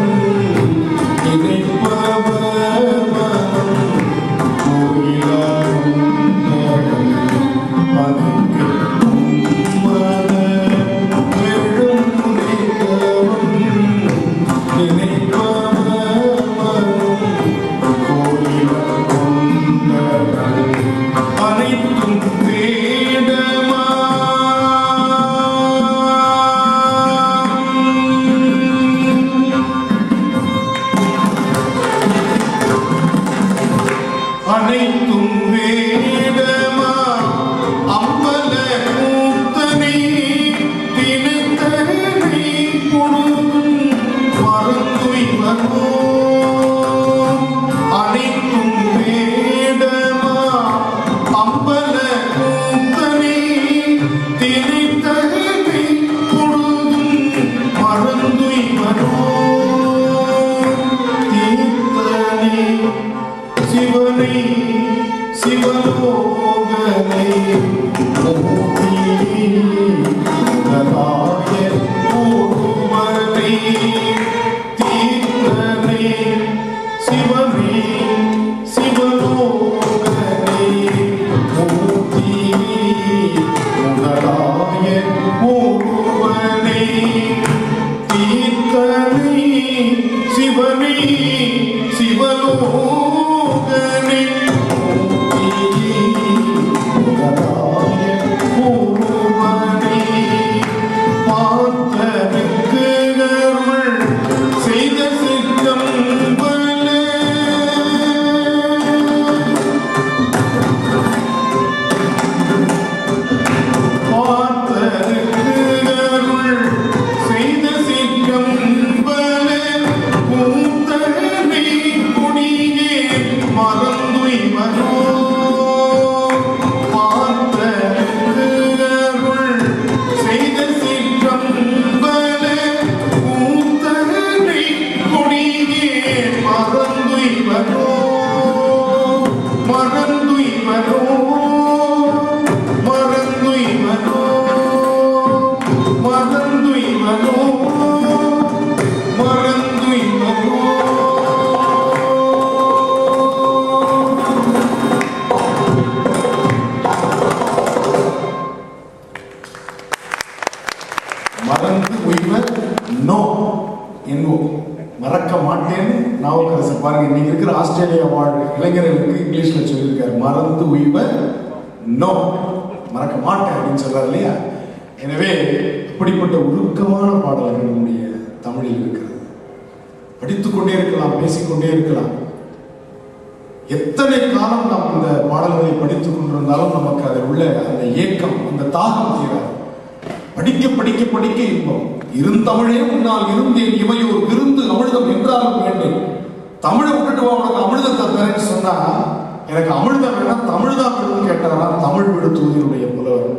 மாட்டேன்னு நாவுக்கரசர் பாருங்க, இன்னைக்கு இருக்கிற ஆஸ்திரேலியா வாழ் இளைஞர்களுக்கு இங்கிலீஷ்ல சொல்லியிருக்காரு, மறந்து உய்வ நோ, மறக்க மாட்டேன் அப்படின்னு சொல்றாரு இல்லையா. எனவே இப்படிப்பட்ட உருக்கமான பாடல்கள் நம்முடைய தமிழில் இருக்கிறது. படித்துக்கொண்டே இருக்கலாம், பேசிக்கொண்டே இருக்கலாம். எத்தனை காலம் நாம் இந்த பாடல்களை படித்துக் கொண்டிருந்தாலும் நமக்கு அதில் உள்ள அந்த ஏக்கம், அந்த தாகம் தீராது. படிக்க படிக்க படிக்க இன்பம். இருந்தமிழே முன்னால் இருந்தேன் இவையோர் விருந்து அமிர்தம் என்றாலும் வேண்டும். தமிழை விட்டுட்டு உனக்கு அமிர்தத்தை தரேன்னு சொன்னா, எனக்கு அமிர்தம் வேணா தமிழ் தான் வேணும்னு கேட்டாரா தமிழ் விடுத்துவதனுடைய புலவர்.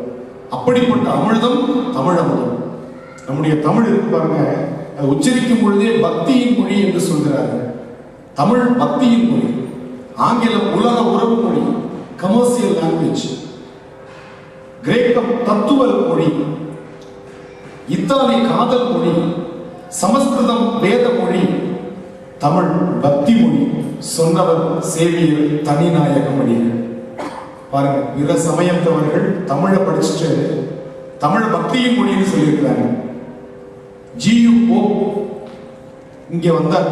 அப்படிப்பட்ட அமிர்தம் தமிழ் அமிர்தம். நம்முடைய தமிழ் இருக்கு பாருங்க, அது உச்சரிக்கும் பொழுதே பக்தியின் மொழி என்று சொல்கிறார்கள். தமிழ் பக்தியின் மொழி. ஆங்கிலம் உலக உறவு மொழி, கமர்சியல் லாங்குவேஜ். கிரேக்கம் தத்துவ மொழி, இத்தாலி காதல் மொழி, சமஸ்கிருதம் வேத மொழி, தமிழ் பக்தி மொழி. சொன்னவர் சேவியர் தனிநாயக மொழிகள். பாருங்க, பிற சமயத்தவர்கள் தமிழை படிச்சுட்டு தமிழ் பக்தியின் மொழின்னு சொல்லியிருக்கிறாங்க. ஜியு போப் இங்க வந்தார்.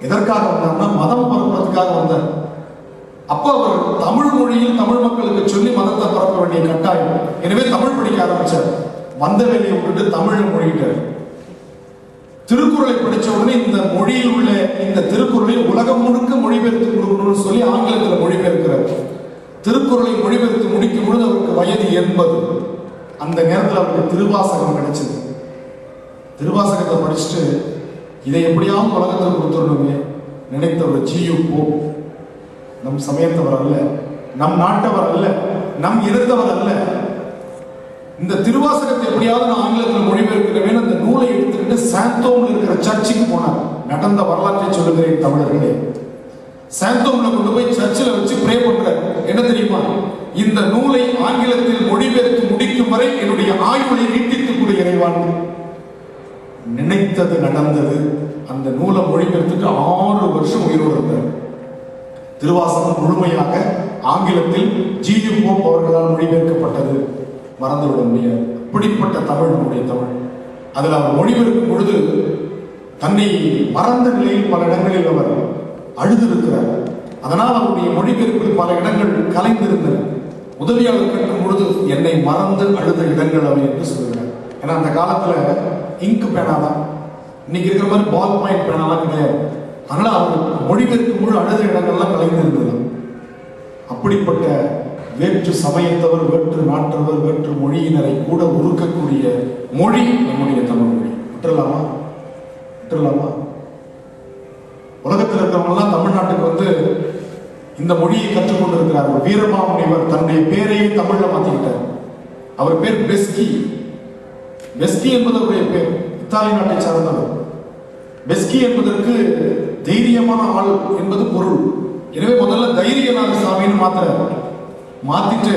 எதற்காக வந்தார்னா மதம் பரப்புறதுக்காக வந்தார். அப்ப அவர் தமிழ் மொழியில் தமிழ் மக்களுக்கு சொல்லி மதத்தை பரப்ப வேண்டிய கட்டாயம். எனவே தமிழ் படிக்க ஆரம்பிச்சார். வந்த வேலையை விட்டுட்டு தமிழை மொழிட்டார். திருக்குறளை படிச்ச உடனே இந்த மொழியில் உள்ள இந்த திருக்குறளை உலகம் முழுக்க மொழிபெயர்த்து கொடுக்கணும்னு சொல்லி ஆங்கிலத்தில் மொழிபெயர்க்கிறார். திருக்குறளை மொழிபெயர்த்து முடிக்கும் பொழுது அவருக்கு வயது 80. அந்த நேரத்தில் அவருக்கு திருவாசகம் கிடைச்சது. திருவாசகத்தை படிச்சுட்டு இதை எப்படியாவது உலகத்தில் கொடுத்துடணுமே நினைத்த ஒரு ஜியு போப். நம் சமயத்தவர் அல்ல, நம் நாட்டவர் அல்ல, நம் இனத்தவர் அல்ல. இந்த திருவாசகத்தை எப்படியாவது நான் ஆங்கிலத்தில் மொழிபெயர்க்கிறேன் அந்த நூலை எடுத்துக்கிட்டு சாந்தோம்ல இருக்கிற சர்ச்சுக்கு போனார். நடந்த வரலாற்றை சொல்லுகிறேன் தமிழர்களே. சாந்தோம்ல கொண்டு போய் சர்ச்சில் வச்சு ப்ரே பண்றார். என்ன தெரியுமா? இந்த நூலை ஆங்கிலத்தில் மொழிபெயர்த்து முடிக்கும் வரை என்னுடைய ஆயுளை நீட்டித்துக் கொடு இறைவான். நினைத்தது நடந்தது. அந்த நூலை மொழிபெயர்த்துட்டு 6 வருஷம் உயிரோடு இருந்தார். திருவாசகம் முழுமையாக ஆங்கிலத்தில் ஜியு போப் அவர்களால் மொழிபெயர்க்கப்பட்டது. மறந்துவிட முடியாது. அப்படிப்பட்ட தமிழ் நம்முடைய தமிழ். அதில் அவர் மொழிபெயர்க்கும் பொழுது தன்னை மறந்த நிலையில் பல இடங்களில் அவர் அழுதிருக்கிறார். அதனால் அவருடைய மொழிபெயர்ப்பில் பல இடங்கள் கலைந்திருந்தன. உதவியாளர் கேட்கும் பொழுது என்னை மறந்து அழுத இடங்கள் அவை என்று சொல்கிறார். ஏன்னா அந்த காலத்துல இங்கு பேனா தான், இன்னைக்கு இருக்கிற மாதிரி பால் பாயிண்ட் பேனாலாம் கிடையாது. அதனால அவர் மொழிபெயர்க்கும் பொழுது அழுத இடங்கள்லாம் கலைந்திருந்தது. அப்படிப்பட்ட வேற்று சமயத்தவர், வேற்று நாட்டவர், வேற்று மொழியினரை கூட உருக்கக்கூடிய மொழி நம்முடைய தமிழ் மொழி. விட்டுறலாமா? விட்டுறலாமா? உலகத்தில் இருக்கிறவங்கலாம் தமிழ்நாட்டுக்கு வந்து இந்த மொழியை கற்றுக்கொண்டிருக்கிறார்கள். வீரமாமுனிவர் தன்னுடைய பேரையே தமிழ்ல மாத்திக்கிட்டார். அவர் பேர் பெஸ்கி. பெஸ்கி என்பது அவருடைய பேர். இத்தாலி நாட்டை சார்ந்தவர். பெஸ்கி என்பதற்கு தைரியமான ஆள் என்பது பொருள். எனவே முதல்ல தைரியநாத சாமின்னு மாத்திட்டு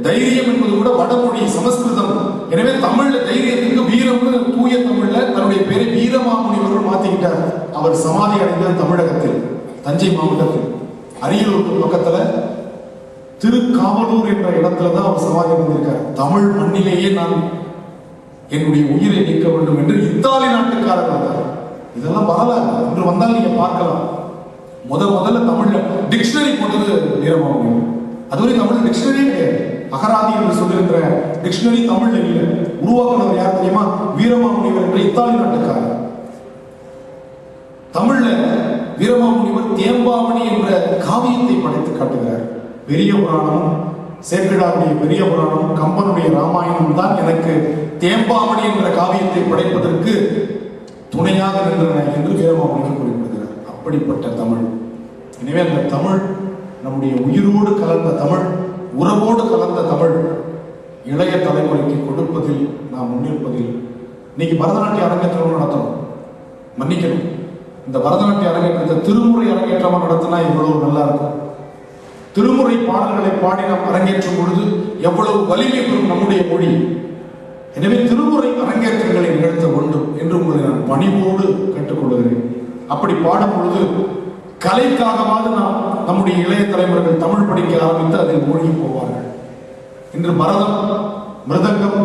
தைரியம் என்பது கூட வடமொழி சமஸ்கிருதம். எனவே தமிழ்ல தைரியத்துக்கு வீரம்னு தூய தமிழ்ல தன்னுடைய பேரை வீரமாமுனிவர் மாத்திக்கிட்டார். அவர் சமாதி அடைந்தது தமிழகத்தில், தஞ்சை மாவட்டத்தில் அரியலூர் பக்கத்துல திருக்காவலூர் என்ற இடத்துலதான் அவர் சமாதி அடைந்திருக்கார். தமிழ் மண்ணிலேயே நான் என்னுடைய உயிரை நீக்க வேண்டும் என்று இத்தாலி நாட்டுக்காரர் வந்தார். இதெல்லாம் வரலாறு. இன்று வந்தால் நீங்க பார்க்கலாம். முதல்ல தமிழ்ல டிக்ஷனரி போட்டது வீரமாமுனிவர். அதுவரை தமிழ் டிக்ஷனரியே கிடையாது. அகராதி என்று சொல்லுகின்ற டிக்ஷனரி தமிழ்ல இல்லை. உருவாக்குனவர் யார் தெரியுமா? வீரமாமுனிவர் என்ற இத்தாலி நாட்டுக்காரர். தமிழ்ல வீரமாமுனிவர் தேம்பாவணி என்ற காவியத்தை படைத்து காட்டுகிறார். பெரிய புராணம், சேக்கிழாருடைய பெரிய புராணம், கம்பனுடைய ராமாயணம் தான் எனக்கு தேம்பாவணி என்ற காவியத்தை படைப்பதற்கு துணையாக நின்றன என்று வீரமாமுனிவர் குறிப்பிடுகிறார். அப்படிப்பட்ட தமிழ். எனவே அந்த தமிழ் நம்முடைய உயிரோடு கலந்த தமிழ், உறவோடு கலந்த தமிழ் இளைய தலைமுறைக்கு கொடுப்பதில் நாம் முன்னிற்பதில். இன்னைக்கு பரதநாட்டிய அரங்கேற்றம் நடத்தணும். மன்னிக்கணும், இந்த பரதநாட்டிய அரங்கேற்றத்தை திருமுறை அரங்கேற்றமா நடத்தினா எவ்வளவு நல்லா இருக்கும். திருமுறை பாடல்களை பாடி நாம் அரங்கேற்றும் பொழுது எவ்வளவு வலிமை பெறும் நம்முடைய மொழி. எனவே திருமுறை அரங்கேற்றங்களை நிகழ்த்த வேண்டும் என்று உங்களை நான் பணிவோடு கேட்டுக்கொள்கிறேன். அப்படி பாடும் பொழுது கலைக்காகவாது நாம் நம்முடைய இளைய தலைமுறைகள் தமிழ் படிக்க ஆரம்பித்து அதில் மூழ்கி போவார்கள். இன்று பரதம், மிருதங்கம்,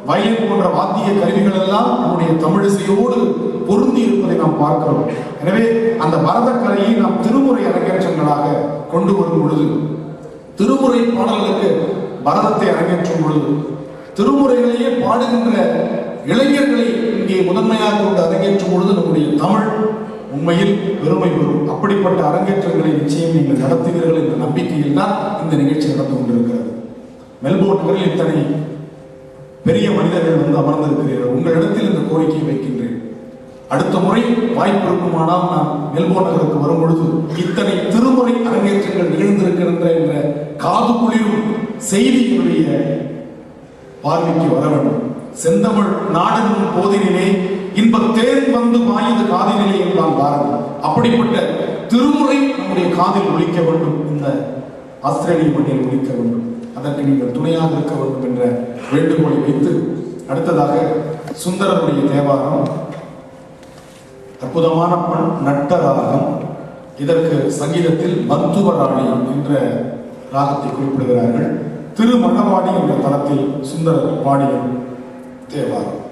வயலின் போன்ற வாத்திய கருவிகள் எல்லாம் நம்முடைய தமிழிசையோடு பொருந்தி இருப்பதை நாம் பார்க்கிறோம். எனவே அந்த பரத கலையை நாம் திருமுறை அரங்கேற்றங்களாக கொண்டு வரும் பொழுது, திருமுறை பாடல்களுக்கு பரதத்தை அரங்கேற்றும் பொழுது, திருமுறைகளையே பாடுகின்ற இளைஞர்களை இங்கே முதன்மையாக கொண்டு அரங்கேற்றும் பொழுது நம்முடைய தமிழ் உண்மையில் பெருமை பெறும். அப்படிப்பட்ட அரங்கேற்றங்களை நிச்சயம் நீங்கள் நடத்துவீர்கள் என்ற நம்பிக்கையில் தான் இந்த நிகழ்ச்சி நடந்து கொண்டிருக்கிறது. மெல்போர்ன் நகரில் இத்தனை பெரிய மனிதர்கள் வந்து அமர்ந்திருக்கிறீர்கள். உங்களிடத்தில் இந்த கோரிக்கையை வைக்கின்றேன். அடுத்த முறை வாய்ப்பு இருக்குமானால் நான் மெல்போர்ன் நகருக்கு வரும் பொழுது இத்தனை திருமுறை அரங்கேற்றங்கள் நிகழ்ந்திருக்கின்ற என்ற காது குளிரும் செய்திகளுடைய பார்வைக்கு வர வேண்டும். செந்தமிழ் நாடெனும் போதினிலே இன்பத் தேன் வந்து பாயுது காதினிலே என்றால் பாரதி. அப்படிப்பட்ட திருமுறை நம்முடைய காதில் ஒலிக்க வேண்டும், இந்த ஆஸ்திரேலிய மண்ணில் ஒலிக்க வேண்டும். அதற்கு நீங்கள் துணையாக இருக்க வேண்டும் என்ற வேண்டுகோளை வைத்து, அடுத்ததாக சுந்தரனுடைய தேவாரம் அற்புதமான பண் நட்ட ராகம். இதற்கு சங்கீதத்தில் பந்துவராணி என்ற ராகத்தை குறிப்பிடுகிறார்கள். திருமணவாடி என்ற தளத்தில் சுந்தரர் பாடிய தேவாரம்.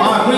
I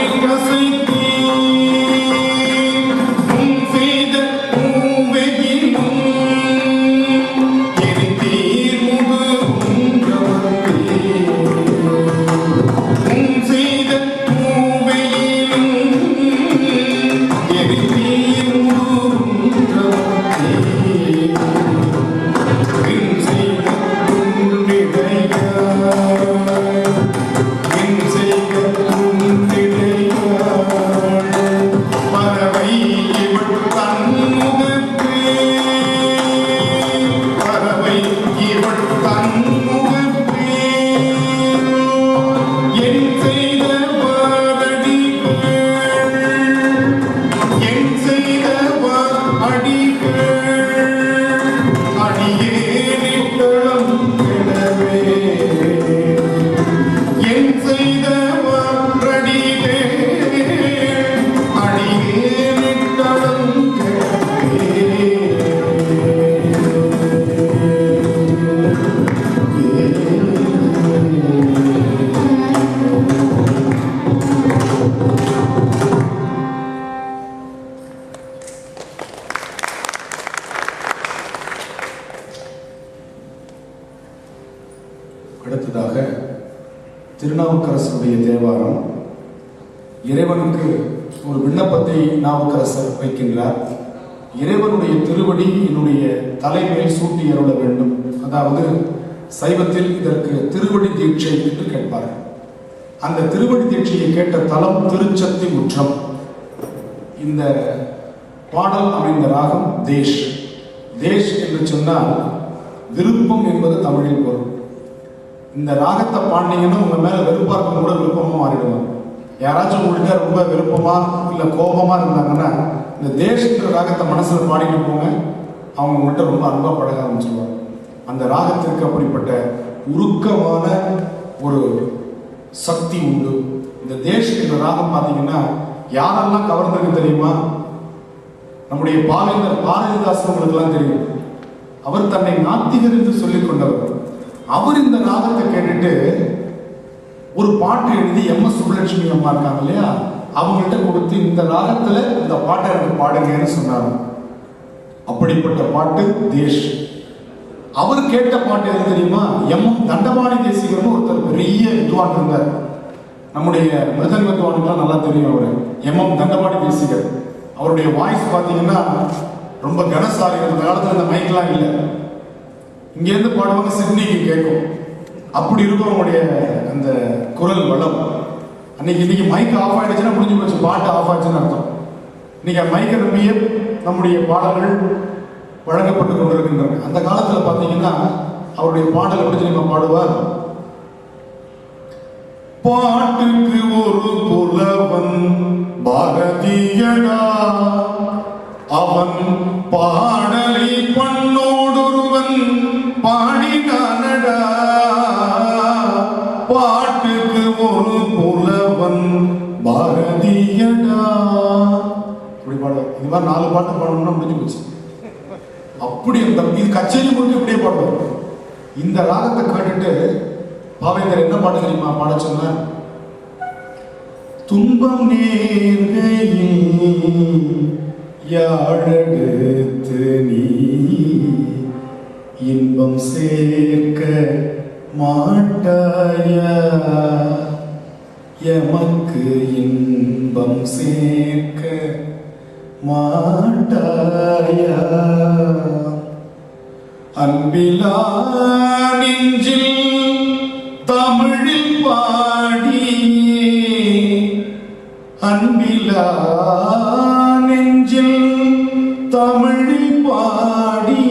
அடுத்ததாக திருநாவுக்கரசருடைய தேவாரம். இறைவனுக்கு ஒரு விண்ணப்பத்தை நாவுக்கரசர் வைக்கின்றார். இறைவனுடைய திருவடி என்னுடைய தலைமையில் சூட்டி அருள வேண்டும். அதாவது சைவத்தில் இதற்கு திருவடி தீட்சை என்று கேட்பார்கள். அந்த திருவடி தீட்சையை கேட்ட தலம் திருச்சத்தி முற்றம். இந்த பாடல் அமைந்த ராகம் தேஷ். தேஷ் என்று சொன்னால் விருப்பம் என்பது தமிழில் பொருள். இந்த ராகத்தை பாண்டிங்கன்னா உங்க மேல வெறுப்பார்க்கும் கூட விருப்பமா மாறிடுவாங்க. யாராச்சும் உங்கள்கிட்ட ரொம்ப விருப்பமா இல்லை கோபமா இருந்தாங்கன்னா இந்த தேஷ்ன்ற ராகத்தை மனசுல பாடிட்டு போங்க, அவங்க உங்கள்கிட்ட ரொம்ப அன்பா பழக ஆரம்பிச்சிருவாங்க. அந்த ராகத்திற்கு அப்படிப்பட்ட உருக்கமான ஒரு சக்தி உண்டு. இந்த தேஷ் என்ற ராகம் பார்த்தீங்கன்னா யாரெல்லாம் கவர்ந்திருக்கு தெரியுமா? நம்முடைய பாவேந்தர் பாரதிதாசன் தெரியும். அவர் தன்னை நாத்திகர் என்று சொல்லிக் கொண்டவர். அவர் இந்த ராகத்தை கேட்டுட்டு ஒரு பாட்டு எழுதி எம்.எஸ். சுப்புலட்சுமி அம்மா இருக்காங்க இல்லையா, அவங்கள்ட்ட கொடுத்து இந்த ராகத்துல இந்த பாட்டை எனக்கு பாடுங்கன்னு சொன்னாங்க. அப்படிப்பட்ட பாட்டு தேஷ். அவர் கேட்ட பாட்டு எது தெரியுமா? எம்.எம். தண்டபாணி தேசிகர்னு ஒருத்தர் பெரிய வித்வான் இருந்தார். நம்முடைய மிருதங்க வித்வானுக்குலாம் நல்லா தெரியும் அவரு. எம்.எம். தண்டபாணி தேசிகர். அவருடைய வாய்ஸ் பார்த்தீங்கன்னா ரொம்ப கனசாலி. அந்த காலத்துல அந்த மைக்லாம் இல்லை, இங்கேருந்து பாடுவாங்க சிட்னிக்கு கேட்கும். அப்படி இருக்கும் அவங்களுடைய அந்த குரல் வளம். இன்னைக்கு மைக் ஆஃப் ஆயிடுச்சுன்னா முடிஞ்சு போச்சு, பாட்டு ஆஃப் ஆயிடுச்சுன்னு அர்த்தம். இன்னைக்கு மைக்கை நம்பியே நம்முடைய பாடல்கள் வழங்கப்பட்டு கொண்டிருக்கின்றன. அந்த காலத்தில் பார்த்தீங்கன்னா அவருடைய பாடல் எப்படி தெரியுமா பாடுவார்? பாட்டுக்கு ஒரு புலவன் பாரதியடா, அவன் பாடலை பண்ணோடொருவன் பாடினானடா. பாட்டுக்கு ஒரு புலவன் பாரதியடா. இப்படி பாடுவார். இது மாதிரி 4 பாட்டு பாடணும்னா முடிஞ்சு போச்சு. அப்படி அந்த இது கச்சேரி முடிஞ்சு இப்படியே பாடுவார். இந்த ராகத்தை கேட்டுட்டு பாவேந்தர் என்ன பாட்டு தெரியுமா பாட சொன்னார்? துன்பம் நேர்கையில் யாழெடுத்து நீ இன்பம் சேர்க்க மாட்டாயா, எமக்கு இன்பம் சேர்க்க மாட்டாயா. அன்பிலா நெஞ்சில் தமிழில் பாடி, அன்பிலா நெஞ்சில் தமிழில் பாடி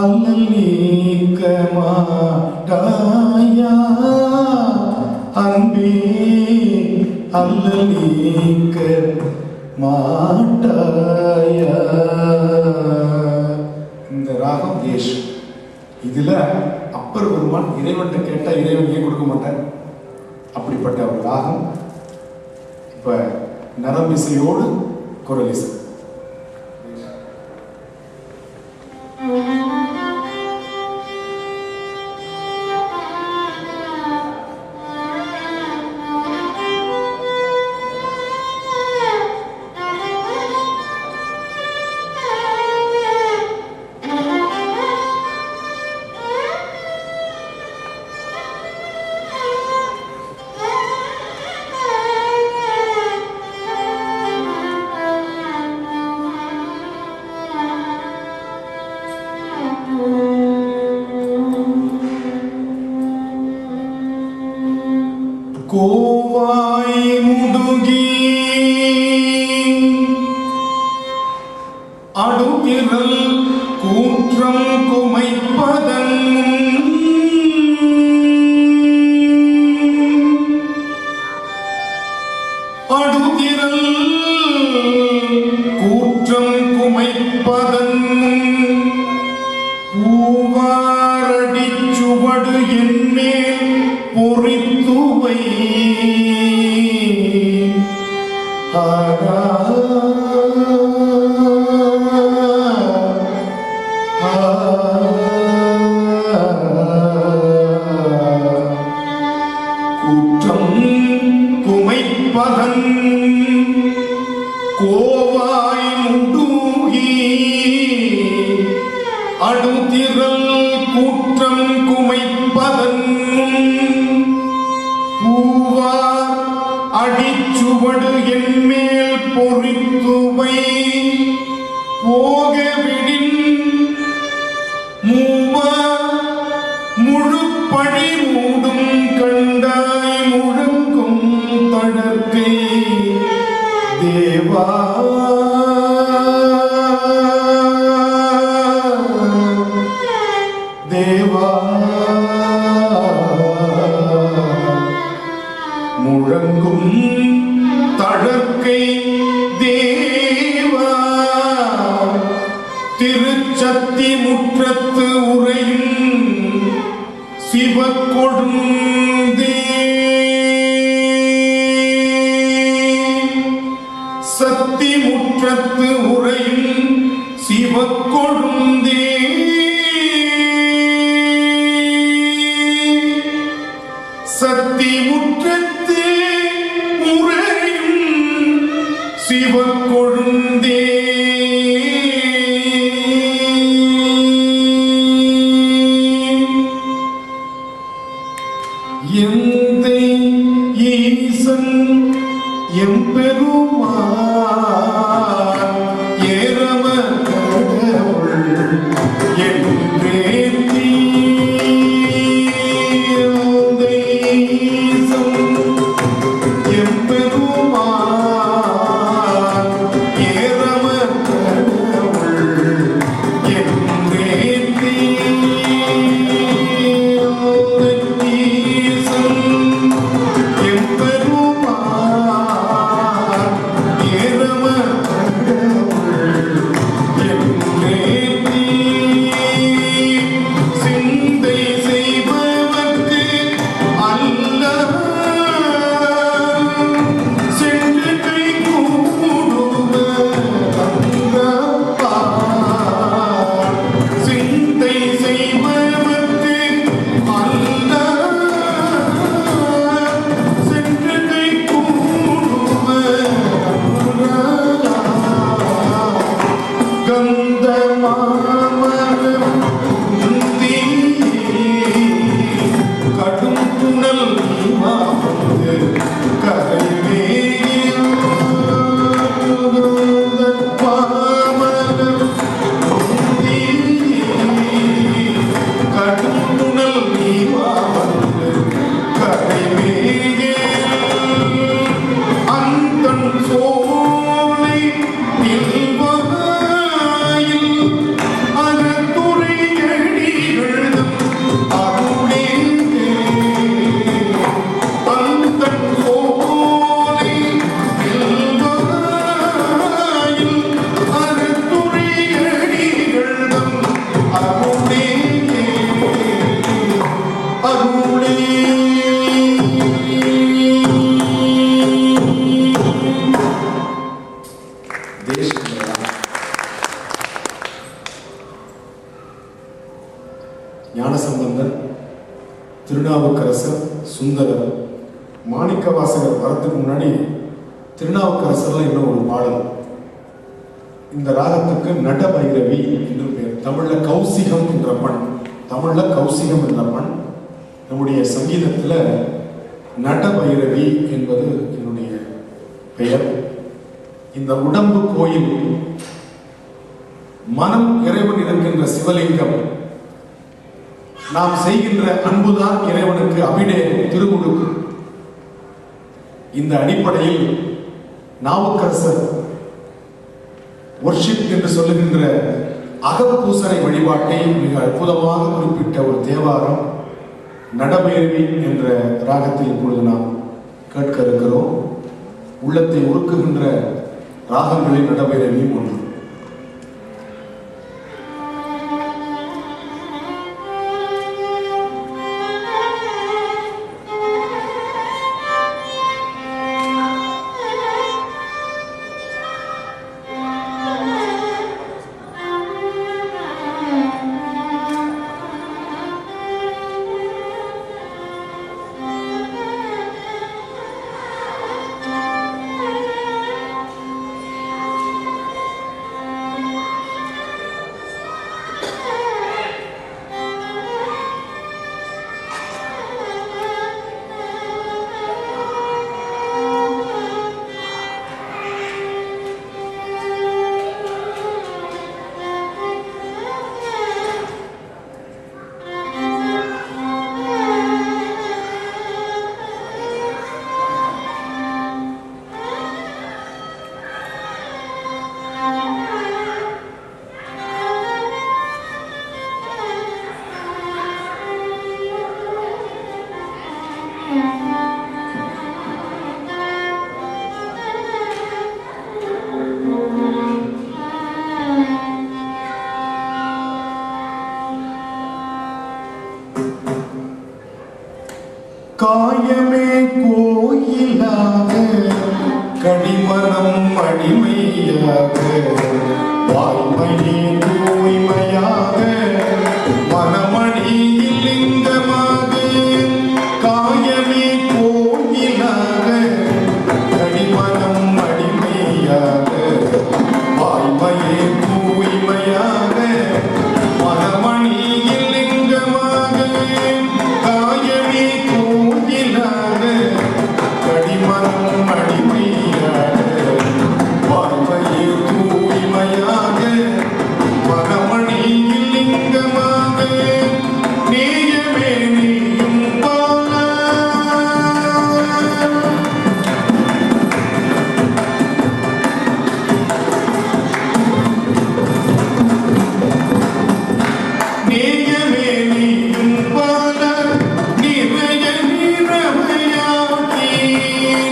அல்லல் நீக்க மாட்டாயா, அன்பே அல்லல் நீக்க மாட்டாயா. இந்த ராகம் தேஷ். இதுல அப்பர் பெருமான் இறைவன் கேட்டா இறைவன் ஏன் கொடுக்க மாட்டார்? அப்படிப்பட்ட ஒரு ராகம். இப்ப நரம்பிசையோடு குரல் இசை. கோவாய் முடுகி அடுகிரல் கூற்றம் குமைப்பதன் அடுகிரல் கூற்றம் குமைப்பதன் பூவாரடி சுவடு என்மேல் பொறித்துவை கூற்றம் குமைப்பதன் கோவாய் முடுகி அடுதிரல் கூற்றம் குமைப்பதன் பூவார் அடிச்சுவடு என்மேல் பொறித்துவை போகவிடின் மூவா முழுப்பழி மூடும் கண்டாய் முழங்கும் தழற்கை தேவா தேவா முழங்கும் தழற்கை தேவா திருச்சத்தி முற்றத்து உரையும் சிவக்கொழுந்தே சத்தி முற்றத்து உரையும் சிவக்கொழுந்தே சத்தி முற்றத்து உரையும் சிவக்கொழுந்தே எந்தை ஈசன் எம்பெருமான் ஏரம கடவுள் என்றே எந்தை ஈசன் எம்பெருமான் ஏரம கடவுள் என்றே ஞானசம்பந்தர், திருநாவுக்கரசர், சுந்தரர், மாணிக்கவாசகர் வரத்துக்கு முன்னாடி திருநாவுக்கரசர்ல இன்னும் ஒரு பாடல். இந்த ராகத்துக்கு நடபைரவி என்று பெயர். தமிழ்ல கௌசிகம் என்ற பண். தமிழ்ல கௌசிகம் என்ற பண். நம்முடைய சங்கீதத்துல நடபைரவி என்பது என்னுடைய பெயர். இந்த உடம்பு கோயில், மனம் இறைவன் இருக்கின்ற சிவலிங்கம். நாம் செய்கின்ற அன்புதான் இறைவனுக்கு அபிடேகம், திருமுழுக்கு. இந்த அடிப்படையில் நாவுக்கரசர் வொர்ஷிப் என்று சொல்லுகின்ற அகப்பூசனை வழிபாட்டை மிக அற்புதமாக குறிப்பிட்ட ஒரு தேவாரம் நடபேரவி என்ற ராகத்தில் இப்பொழுது நாம் கேட்க இருக்கிறோம். உள்ளத்தை உருக்குகின்ற ராகங்களில் நடபேரவியும் ஒன்று. காயமே கோயிலாக கடிமனம் அடிமையாக வாய்மையே தூய்மையாக மனமணியில் லிங்கமாக காயமே கோயிலாக கடிமனம் அடிமையாக வாய்மையே தூய்மையாக மனமணியில் லிங்கமாக காயமே கோயிலாக கடிமனம் அடிமையாக வாய்மையே தூய்மையாக மனமணியில் லிங்கமாக நேயமே நீயும் பால நேயமே நீயும் பால நிறைய நிறமையாக்கி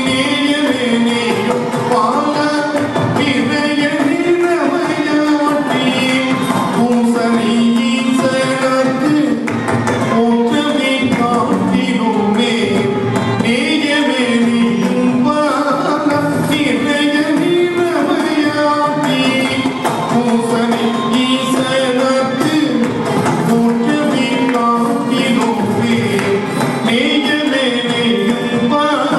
நேயமே நீயும் பால நிறைய நிறமையாக்கி பூசணி ஈசனுக்கு போற்றவே காட்டினோமே நேயமே நீயும் பால நிறைய நிறமையாக்கி பூசணி ஈசனுக்கு போற்றவே காட்டினோமே நேயமே நீயும் பால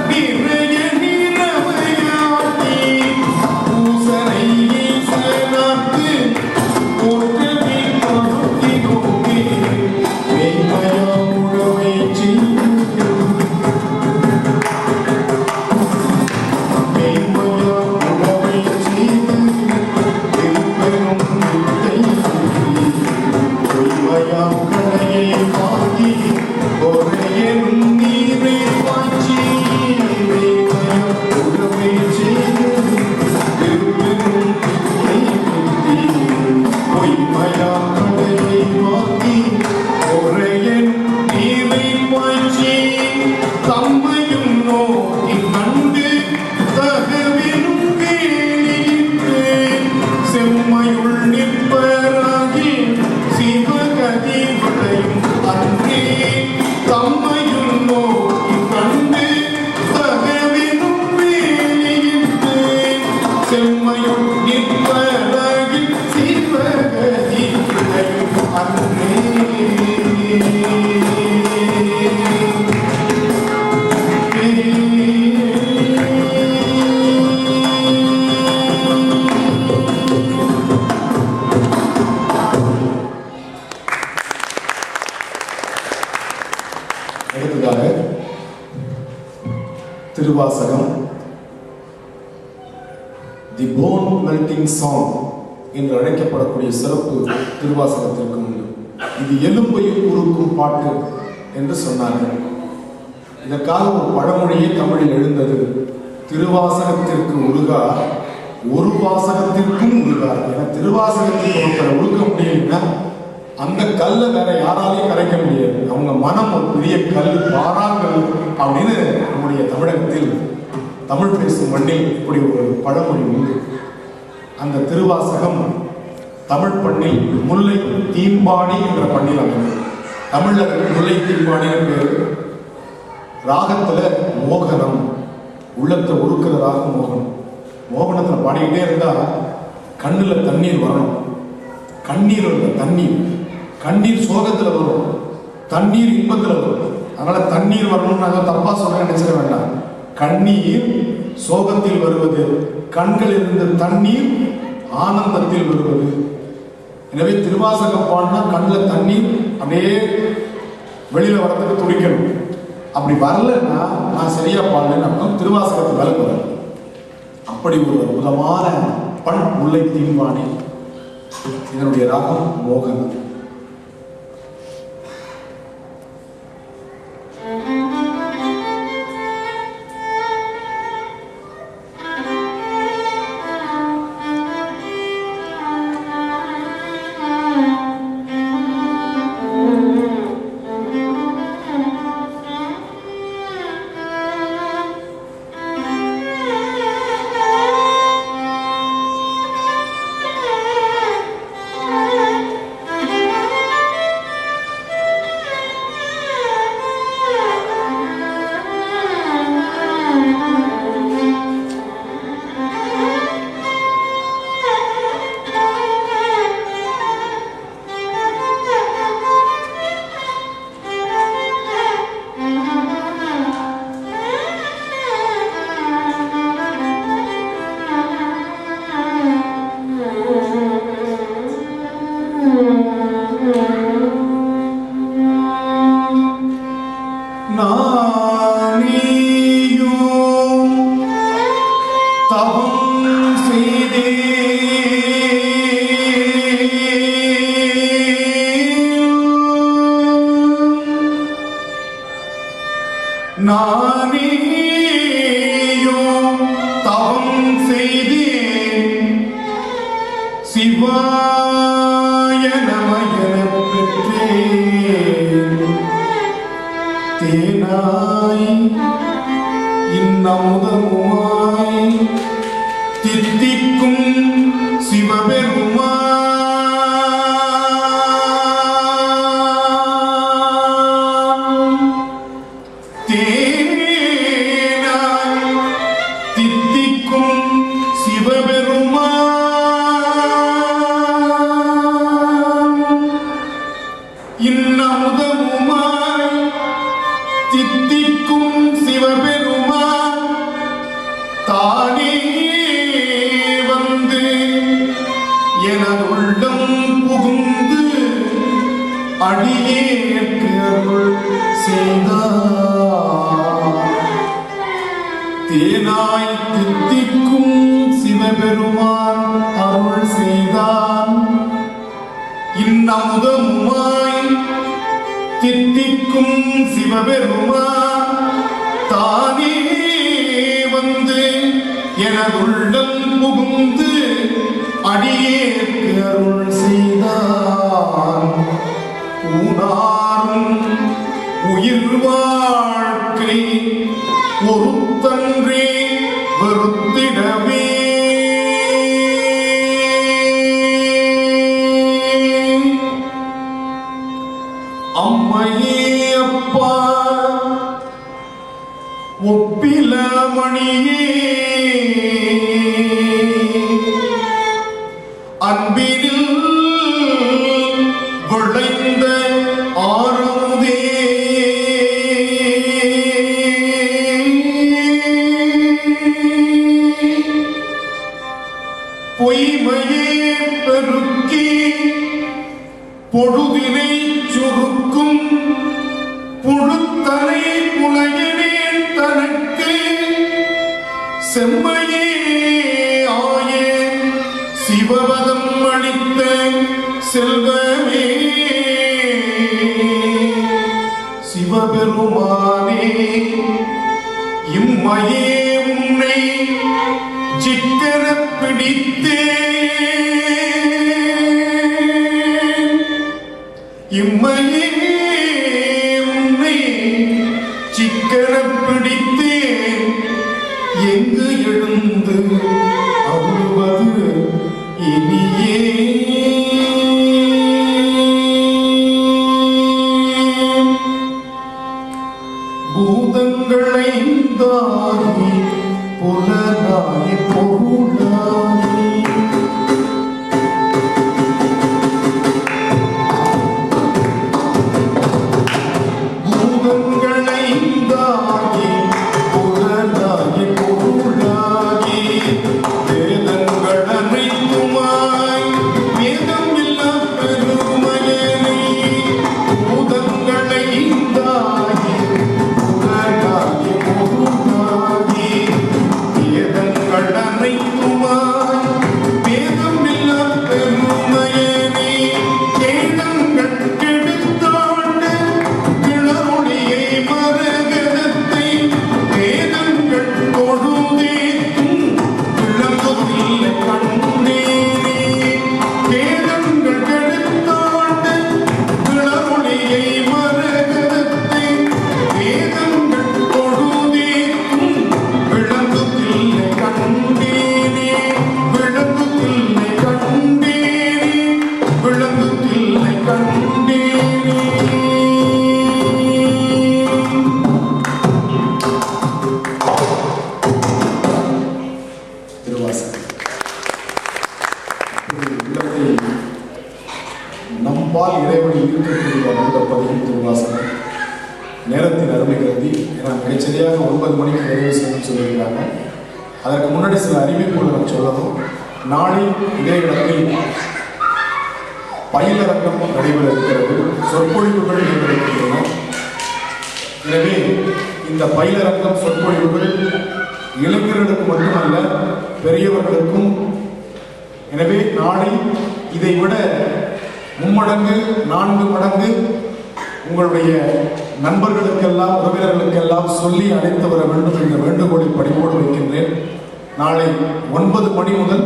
நிறைய நிறமையாக்கி பூசணி ஈசனுக்கு போற்றவே காட்டினோமே மெய்மையா உழவை செய்து மெய்மையா உழவை செய்து திருப்பெரும் வித்தை பொய்மையா கடையை வாங்கி பொறையெனும் நீரை பாய்ச்சி மெய்மையா உழவை செய்து திருப்பெரும் வித்தை பொய்மையா கடையை வாங்கி பொறையெனும் நீரை பாய்ச்சி தம்மையும் நோக்கி கண்டு தகவிலும் கேளிட்டு செம்மையுள் நிற்பராகி சிவகதி விளையும் அன்றே தம்மையும் நோக்கி கண்டு தகவிலும் வேலியிட்டு செம்மையுள் நிற்பராகி சிவகதி விளையும் அன்றே அடுத்ததாக திருவாசகம் தி போன் மெல்டிங் சாங் என்று அழைக்கப்படக்கூடிய சிறப்பு திருவாசகத்திற்கு உண்டு. இது எலும்பையும் உருக்கும் பாட்டு என்று சொன்னார்கள். இதற்காக ஒரு பழமொழியே தமிழில் எழுந்தது. திருவாசகத்திற்கு உருகா ஒரு வாசகத்திற்கும் உருகார். ஏன்னா திருவாசகத்துக்கு ஒருத்தரை உருக்க முடியும்னா அந்த கல்லை வேற யாராலையும் கரைக்க முடியாது. அவங்க மனம் ஒரு பெரிய கல், பாறாங்கல் அப்படின்னு நம்முடைய தமிழகத்தில் தமிழ் பேசும் மண்ணில் இப்படி ஒரு பழமொழி உண்டு. அந்த திருவாசகம் தமிழ் பண்ணில் முல்லை தீம்பாணி என்ற பண்ணில் அமைந்தது. தமிழ்ல முல்லை தீம்பாணின்னு பேரு. ராகத்துல மோகனம், உள்ளத்தை உருக்குற ராகம் மோகனம். மோகனத்துல பாடிக்கிட்டே இருந்தா கண்ணுல தண்ணீர் வரணும். கண்ணீர் இல்ல தண்ணீர். கண்ணீர் சோகத்துல வரும், தண்ணீர் இன்பத்துல வரும். அதனால தண்ணீர் வரணும்னு நான் தப்பா சொல்ல நினைச்சிட வேண்டாம். கண்ணீர் சோகத்தில் வருவது, கண்களில் இருந்து தண்ணீர் ஆனந்தத்தில் வருவது. எனவே திருவாசகம் பாடினா கண்ணில் தண்ணீர் அப்படியே வெளியில வரதுக்கு துடிக்கணும். அப்படி வரலன்னா நான் சரியா பாடலன்னு அர்த்தம், திருவாசகத்தை விலகு வர. அப்படி ஒரு அற்புதமான பண் முல்லை தீம்பாணி. இதனுடைய ராகம் மோகன். சிவாய நமயன பெற்றேன் தேனாய் இன்னமுதமுமாய் தித்திக்கும் சிவபெருமான் தேனாய் தித்திக்கும் சிவபெருமான் இன்னமுதமுமாய் தித்திக்கும் சிவபெருமான் தானே வந்து எனதுள்ளம் புகுந்து அடியேற்கு அருள் செய்தார். தேனாய் தித்திக்கும் சிவபெருமான் அருள் செய்தான். இன்னமுதமுமாய் தித்திக்கும் சிவபெருமான் தானே வந்து எனதுள்ளம் புகுந்து அடியேற்கு அருள் செய்தான். ஊனாரும் உயிர் வாழ்க்கை ஒருத்தன்றே வெறுத்திடவே அம்மையே அப்பா ஒப்பில மணியே அன்பினில் விளைந்த ஆறுதே பொய்மையே பெருக்கி பொழுதினை சுருக்கும் புழுத்தனை புலையனே தனக்கு செம்மையே ஆயே சிவபதம் அளித்த செல்வமே சிவபெருமானே இம்மையே உன்னை சிக்கன பிடித்தே இம்மையே உன்னை சிக்கன பிடித்தேன் எங்கு எழுந்து அருள்வது இனியே பூதங்களை தாங்கி புலனாகி பொருளாகி பூதங்களை தாங்கி புலனாகி பொருளாகி வேதங்கள் அனைத்துமாய் வேதம் இல்லா பெருமையனை பூதங்களை தாங்கி புலனாகி பொருளாகி வேதங்கள் அனைத்துமாய் வேதம் இல்லா பெருமையனை கேடங்கள் கெடுத்தாண்டு கிளரொளியை மரகதத்தை வேதங்கள் தொழுதேத்தும் விளங்குதில்லை கண்டேனே வேதங்கள் கெடுத்தாண்டு கிளரொளியை மரகதத்தை வேதங்கள் தொழுதேத்தும் விளங்குதில்லை கண்டேனே விளங்குதில்லை கண்டேனே விளங்குதில்லை கண்டேனே. திருவாசகம் உள்ளத்தை நம்பால் இறைவனை இருக்கக்கூடிய அந்த பதிவும் திருவாசகம். நேரத்தின் அருமை கருதி ஏன்னா மிகச்சரியாக 9 மணிக்கு நிறைவு செய்யணும்னு சொல்லியிருக்காங்க. அதற்கு முன்னாடி சில அறிவிப்புகளை நான் சொல்லணும். நாளை இதே இடத்தில் பயிலரங்கம் நடைபெற இருக்கிறது. சொற்பொழிவுகள் நடைபெறுகின்றன. எனவே இந்த பயிலரங்கம் சொற்பொழிவுகள் இளைஞர்களுக்கு மட்டுமல்ல பெரியவர்களுக்கும். எனவே நாளை இதை விட 3 மடங்கு 4 மடங்கு உங்களுடைய நண்பர்களுக்கெல்லாம் உறவினர்களுக்கெல்லாம் சொல்லி அழைத்து வர வேண்டும் என்ற வேண்டுகோளை பணிவோடு வைக்கின்றேன். நாளை 9 மணி முதல்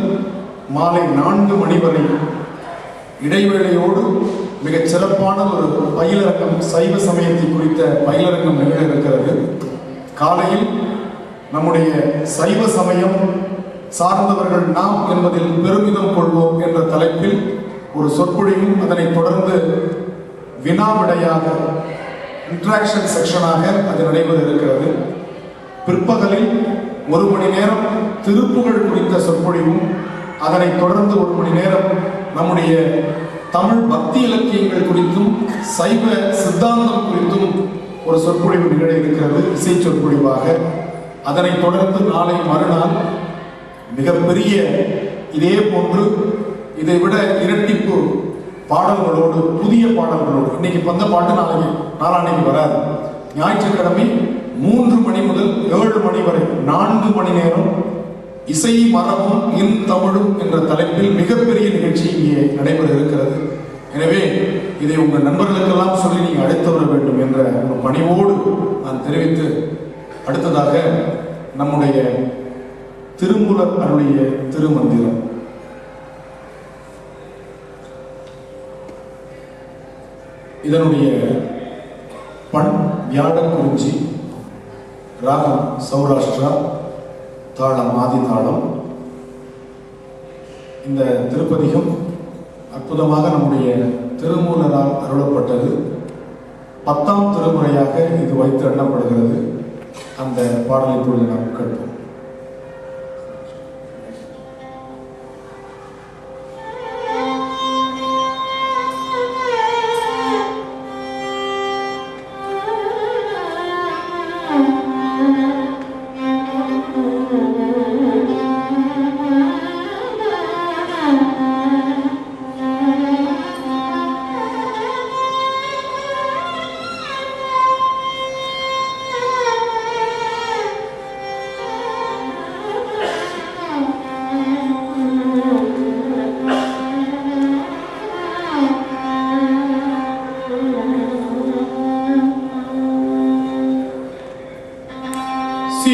மாலை 4 மணி வரை இடைவேளையோடு மிகச் சிறப்பான ஒரு பயிலரங்கம், சைவ சமயத்தை குறித்த பயிலரங்கம் நிகழ இருக்கிறது. காலையில் நம்முடைய சைவ சமயம் சார்ந்தவர்கள் நாம் என்பதில் பெருமிதம் கொள்வோம் என்ற தலைப்பில் ஒரு சொற்பொழிவும் அதனைத் தொடர்ந்து வினாவிடையாக இன்டராக்ஷன் செக்ஷனாக அது நடைபெற இருக்கிறது. பிற்பகலில் 1 மணி நேரம் திருப்புகழ் குறித்த சொற்பொழிவும் அதனைத் தொடர்ந்து 1 மணி நேரம் நம்முடைய தமிழ் பக்தி இலக்கியங்கள் குறித்தும் சைவ சித்தாந்தம் குறித்தும் ஒரு சொற்பொழிவு நிகழ இருக்கிறது, இசை சொற்பொழிவாக. அதனைத் தொடர்ந்து நாளை மறுநாள் மிகப்பெரிய இதே போன்று இதை விட இரட்டிப்பு பாடல்களோடு, புதிய பாடல்களோடு, இன்னைக்கு வந்த பாட்டு நாளான்னைக்கு வராது. ஞாயிற்றுக்கிழமை 3 மணி முதல் 7 மணி வரை 4 மணி நேரம் இசை மரபும் இன் தமிழும் என்ற தலைப்பில் மிகப்பெரிய நிகழ்ச்சி இங்கே நடைபெற இருக்கிறது. எனவே இதை உங்கள் நண்பர்களுக்கெல்லாம் சொல்லி நீங்கள் அழைத்து வர வேண்டும் என்ற ஒரு பணிவோடு நான் தெரிவித்து, அடுத்ததாக நம்முடைய திருமூலர் அருளிய திருமந்திரம். இதனுடைய பண் வியாழக்குறிஞ்சி, ராகம் சௌராஷ்டிரா, தாளம் ஆதி தாளம். இந்த திருப்பதிகம் அற்புதமாக நம்முடைய திருமூலரால் அருளப்பட்டது. 10ஆம் திருமுறையாக இது வைத்து எண்ணப்படுகிறது. அந்த பாடலை இப்பொழுது நாம் கேட்போம்.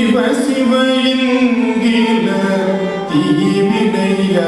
சிவ சிவ என்கிற தீவினையாள